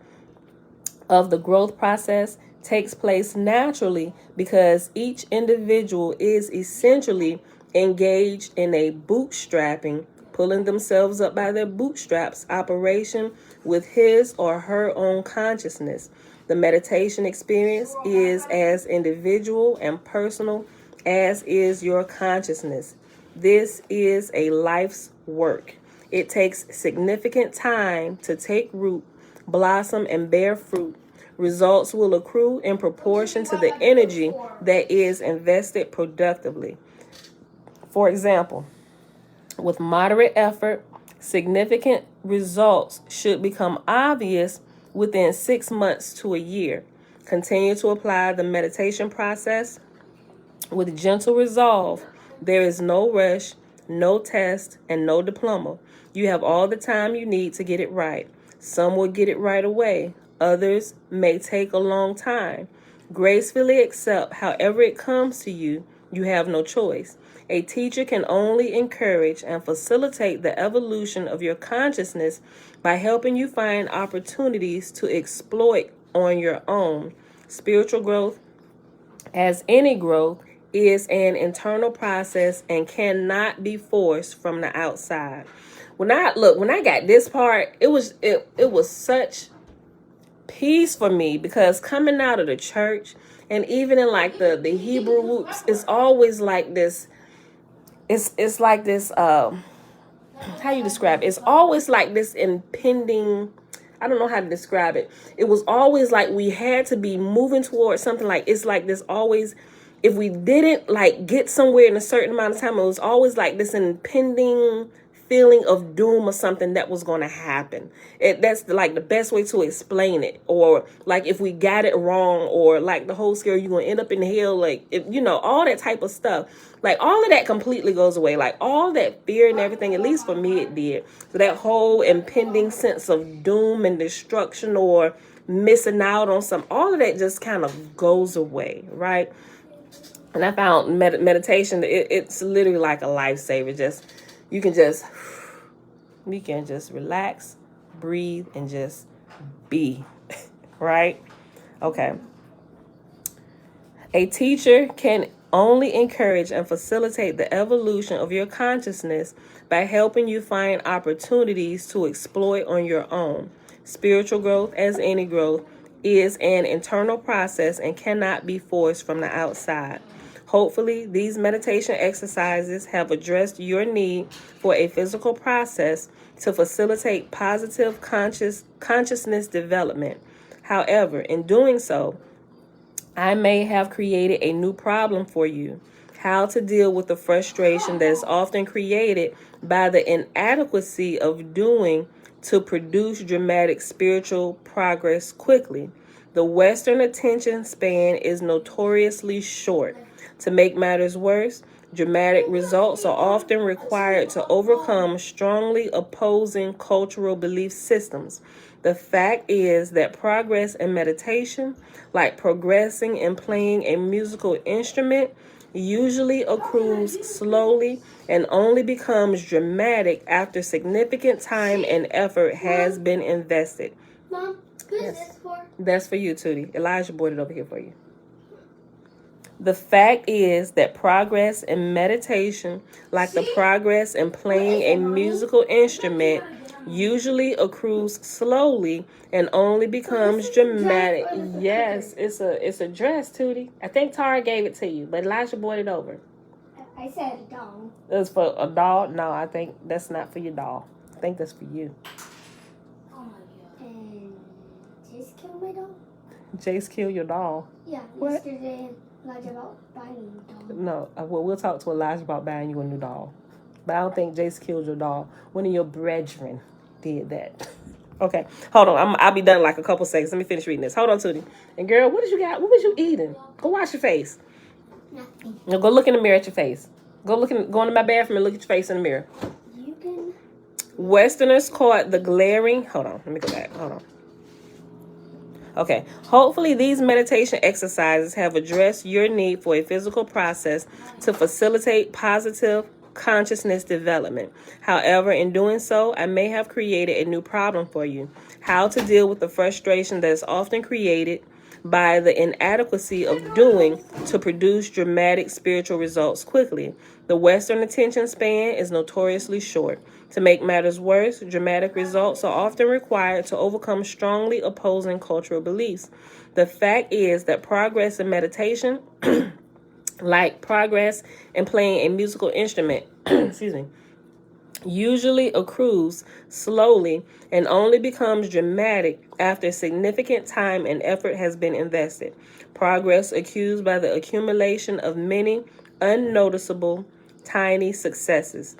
S1: of the growth process takes place naturally because each individual is essentially engaged in a bootstrapping, pulling themselves up by their bootstraps, operation with his or her own consciousness. The meditation experience is as individual and personal as is your consciousness. This is a life's work. It takes significant time to take root, blossom, and bear fruit. Results will accrue in proportion to the energy that is invested productively. For example, with moderate effort, significant results should become obvious within 6 months to a year. Continue to apply the meditation process with gentle resolve. There is no rush, no test, and no diploma. You have all the time you need to get it right. Some will get it right away. Others may take a long time. Gracefully accept however it comes to you. You have no choice. A teacher can only encourage and facilitate the evolution of your consciousness by helping you find opportunities to exploit on your own. Spiritual growth, as any growth, is an internal process and cannot be forced from the outside. When I got this part, it was such peace for me, because coming out of the church and even in like the Hebrew roots, it's always like this. It's like this. How you describe it? It's always like this impending. I don't know how to describe it. It was always like we had to be moving towards something. Like it's like this always. If we didn't like get somewhere in a certain amount of time, it was always like this impending feeling of doom or something that was going to happen. That's like the best way to explain it. Or like if we got it wrong, or like the whole scare, you're going to end up in hell, like all that type of stuff. Like all of that completely goes away. Like all that fear and everything, at least for me it did. So that whole impending sense of doom and destruction or missing out on all of that just kind of goes away, right? And I found meditation, it's literally like a lifesaver. You can just relax, breathe, and just be, right? Okay. A teacher can only encourage and facilitate the evolution of your consciousness by helping you find opportunities to exploit on your own. Spiritual growth, as any growth, is an internal process and cannot be forced from the outside. Hopefully, these meditation exercises have addressed your need for a physical process to facilitate positive consciousness development. However, in doing so, I may have created a new problem for you: how to deal with the frustration that is often created by the inadequacy of doing to produce dramatic spiritual progress quickly. The Western attention span is notoriously short. To make matters worse, dramatic results are often required to overcome strongly opposing cultural belief systems. The fact is that progress in meditation, like progressing in playing a musical instrument, usually accrues slowly and only becomes dramatic after significant time and effort has been invested.
S3: Mom, who's this for?
S1: That's for you, Tootie. Elijah brought it over here for you. The fact is that progress in meditation, like the progress in playing a musical instrument, usually accrues slowly and only becomes dramatic. Yes, it's a dress, Tootie. I think Tara gave it to you, but Elijah brought it over.
S3: I said a doll.
S1: It's for a doll? No, I think that's not for your doll. I think that's for you.
S3: Oh my god. And Jace killed my doll?
S1: Jace killed your doll?
S3: Yeah,
S1: What?
S3: yesterday. Elijah about buying a doll.
S1: No, well, we'll talk to Elijah about buying you a new doll. But I don't think Jace killed your doll. One of your brethren did that. Okay, hold on. I'll be done in like a couple seconds. Let me finish reading this. Hold on, Tootie. And girl, what did you got? What was you eating? Go wash your face.
S3: Nothing.
S1: Now go look in the mirror at your face. Go into my bathroom and look at your face in the mirror.
S3: You can.
S1: Westerners caught the glaring. Hold on. Let me go back. Hold on. Okay, hopefully these meditation exercises have addressed your need for a physical process to facilitate positive consciousness development. However, in doing so, I may have created a new problem for you: how to deal with the frustration that is often created by the inadequacy of doing to produce dramatic spiritual results quickly. The Western attention span is notoriously short. To make matters worse, dramatic results are often required to overcome strongly opposing cultural beliefs. The fact is that progress in meditation, like progress in playing a musical instrument, excuse me, usually accrues slowly and only becomes dramatic after significant time and effort has been invested. Progress accrues by the accumulation of many unnoticeable, tiny successes.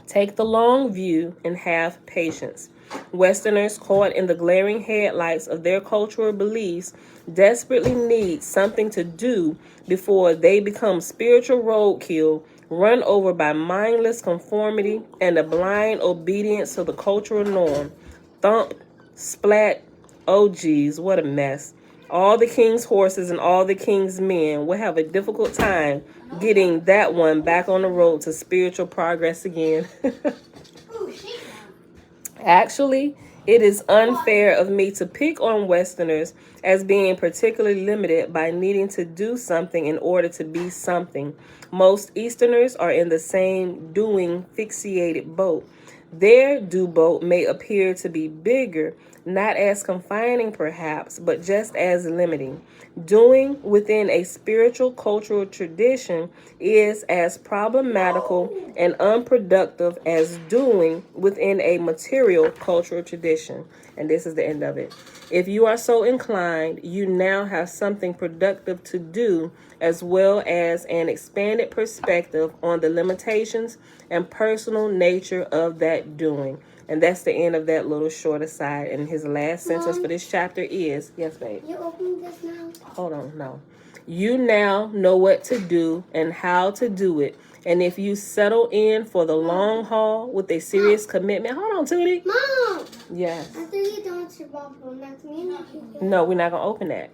S1: Take the long view and have patience. Westerners caught in the glaring headlights of their cultural beliefs desperately need something to do before they become spiritual roadkill, run over by mindless conformity and a blind obedience to the cultural norm. Thump, splat, oh geez, what a mess. All the king's horses and all the king's men will have a difficult time getting that one back on the road to spiritual progress again. Actually, it is unfair of me to pick on Westerners as being particularly limited by needing to do something in order to be something. Most Easterners are in the same doing fixated boat. Their do boat may appear to be bigger, not as confining perhaps, but just as limiting. Doing within a spiritual cultural tradition is as problematical and unproductive as doing within a material cultural tradition. And this is the end of it. If you are so inclined, you now have something productive to do, as well as an expanded perspective on the limitations and personal nature of that doing. And that's the end of that little short aside. And his last sentence for this chapter is, yes, babe.
S3: You opened this now?
S1: Hold on, no. You now know what to do and how to do it. And if you settle in for the long haul with a serious commitment, hold on, Tootie.
S3: Mom!
S1: Yes.
S3: I thought you don't your Bible. That's me.
S1: No, we're not going to open that.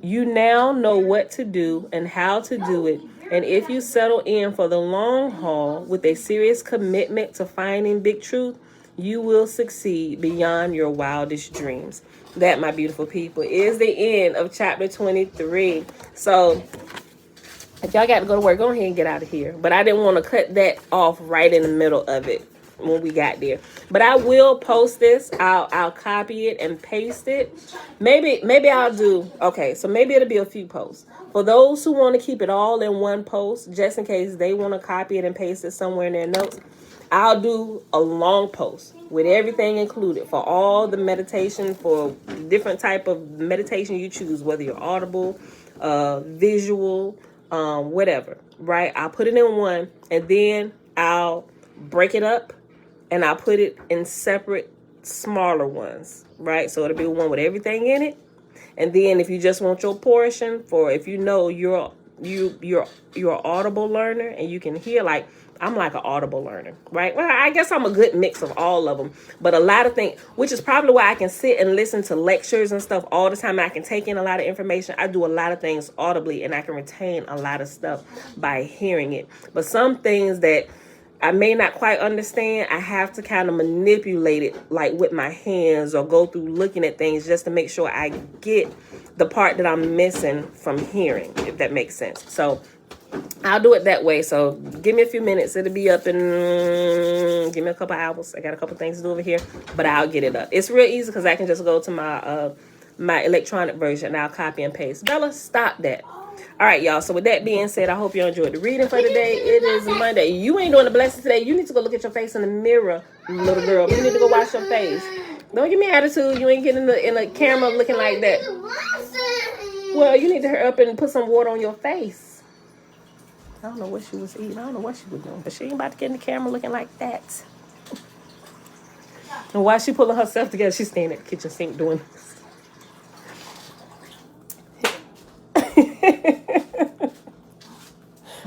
S1: You now know what to do and how to do it. And if you settle in for the long haul with a serious commitment to finding big truth, you will succeed beyond your wildest dreams. That, my beautiful people, is the end of chapter 23. So if y'all got to go to work, go ahead and get out of here. But I didn't want to cut that off right in the middle of it when we got there. But I will post this. I'll copy it and paste it. Maybe I'll do, okay, so maybe it'll be a few posts. For those who want to keep it all in one post, just in case they want to copy it and paste it somewhere in their notes, I'll do a long post with everything included for all the meditation, for different type of meditation you choose, whether you're audible, visual, whatever, right? I'll put it in one, and then I'll break it up and I'll put it in separate, smaller ones, right? So it'll be one with everything in it. And then if you just want your portion, for if you know you're an audible learner and you can hear, like I'm like an audible learner, right? Well, I guess I'm a good mix of all of them, but a lot of things, which is probably why I can sit and listen to lectures and stuff all the time. I can take in a lot of information. I do a lot of things audibly, and I can retain a lot of stuff by hearing it. But some things that I may not quite understand, I have to kind of manipulate it, like with my hands, or go through looking at things just to make sure I get the part that I'm missing from hearing, if that makes sense. So I'll do it that way. So give me a few minutes. It'll be up in, give me a couple hours. I got a couple things to do over here, but I'll get it up. It's real easy because I can just go to my electronic version and I'll copy and paste. Bella, stop that. All right, y'all. So with that being said, I hope you enjoyed the reading for today. It is Monday. You ain't doing the blessing today. You need to go look at your face in the mirror, little girl. You need to go wash your face. Don't give me attitude. You ain't getting in the camera looking like that. Well, you need to hurry up and put some water on your face. I don't know what she was eating. I don't know what she was doing, but she ain't about to get in the camera looking like that. And while she pulling herself together, she's standing at the kitchen sink doing this.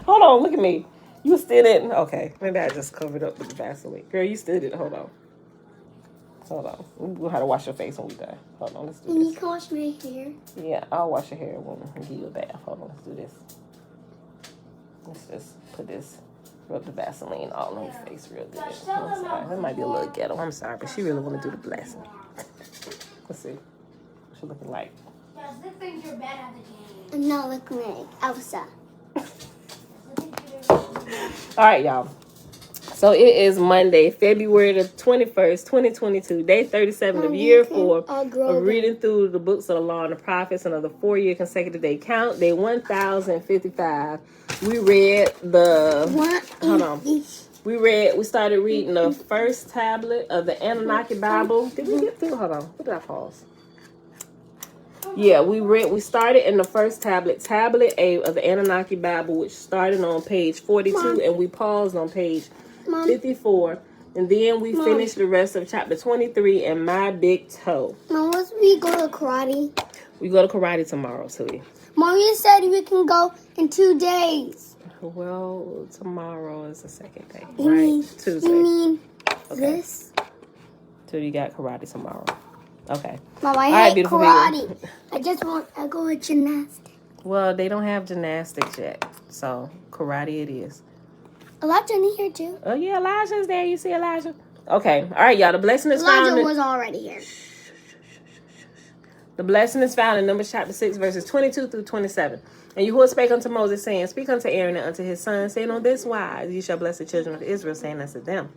S1: Hold on, look at me. You still didn't. Okay, maybe I just covered up with the Vaseline. Girl, you still didn't. Hold on. We'll have to wash your face when we done. Hold on, let's do this.
S3: You can wash my hair.
S1: Yeah, I'll wash your hair when I give you a bath. Hold on, let's do this. Let's just put this, rub the Vaseline all on your face real good. I'm sorry, that might be a little ghetto. I'm sorry, but she really want to do the blessing. Let's see. What's she looking like?
S3: I'm not looking like Elsa.
S1: All right, y'all. So it is Monday, February the 21st, 2022, day 37 of year 4 of reading through the books of the law and the prophets and of the 4-year consecutive day count, day 1055. We read we started reading the first tablet of the Annunaki Bible. Did we get through? Hold on. What did I pause? Yeah, we started in the first tablet A of the Annunaki Bible, which started on page 42, and we paused on page 54, and then we finished the rest of chapter 23 and my big toe.
S3: Mom, once we go to karate?
S1: We go to karate tomorrow, Tootie.
S3: Mom, you said we can go in 2 days.
S1: Well, tomorrow is the second day,
S3: You
S1: right?
S3: mean,
S1: Tuesday.
S3: You mean
S1: Okay.
S3: this?
S1: Tootie got karate tomorrow. Okay.
S3: Mom, I hate karate. I just want to go with gymnastics.
S1: Well, they don't have gymnastics yet, so karate it is.
S3: Elijah in here too.
S1: Oh, yeah, Elijah's there. You see Elijah? Okay. All right, y'all. The blessing is found.
S3: Elijah was already here.
S1: The blessing is found in Numbers chapter 6, verses 22 through 27. And Yahuwah spake unto Moses, saying, Speak unto Aaron and unto his sons, saying, On this wise ye shall bless the children of Israel, saying unto them,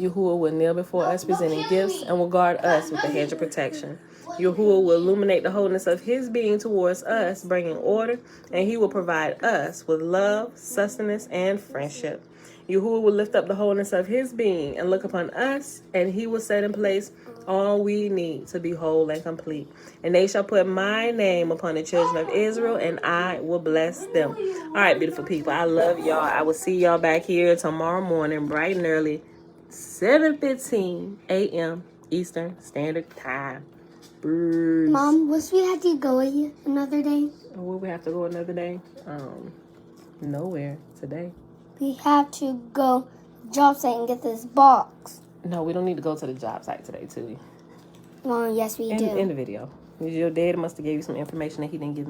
S1: Yahuwah will kneel before us, presenting gifts, and will guard us with a hedge of protection. Yahuwah will illuminate the wholeness of his being towards us, bringing order, and he will provide us with love, sustenance, and friendship. Yahuwah will lift up the wholeness of his being and look upon us, and he will set in place all we need to be whole and complete. And they shall put my name upon the children of Israel, and I will bless them. All right, beautiful people, I love y'all. I will see y'all back here tomorrow morning, bright and early, 7:15 a.m. Eastern Standard Time. Bruce.
S3: Mom, wish we had to go another day.
S1: Will we have to go another day? Nowhere today.
S3: We have to go job site and get this box.
S1: No, we don't need to go to the job site today, Tootie.
S3: Well, yes, we do.
S1: In the video. Your dad must have gave you some information that he didn't give me.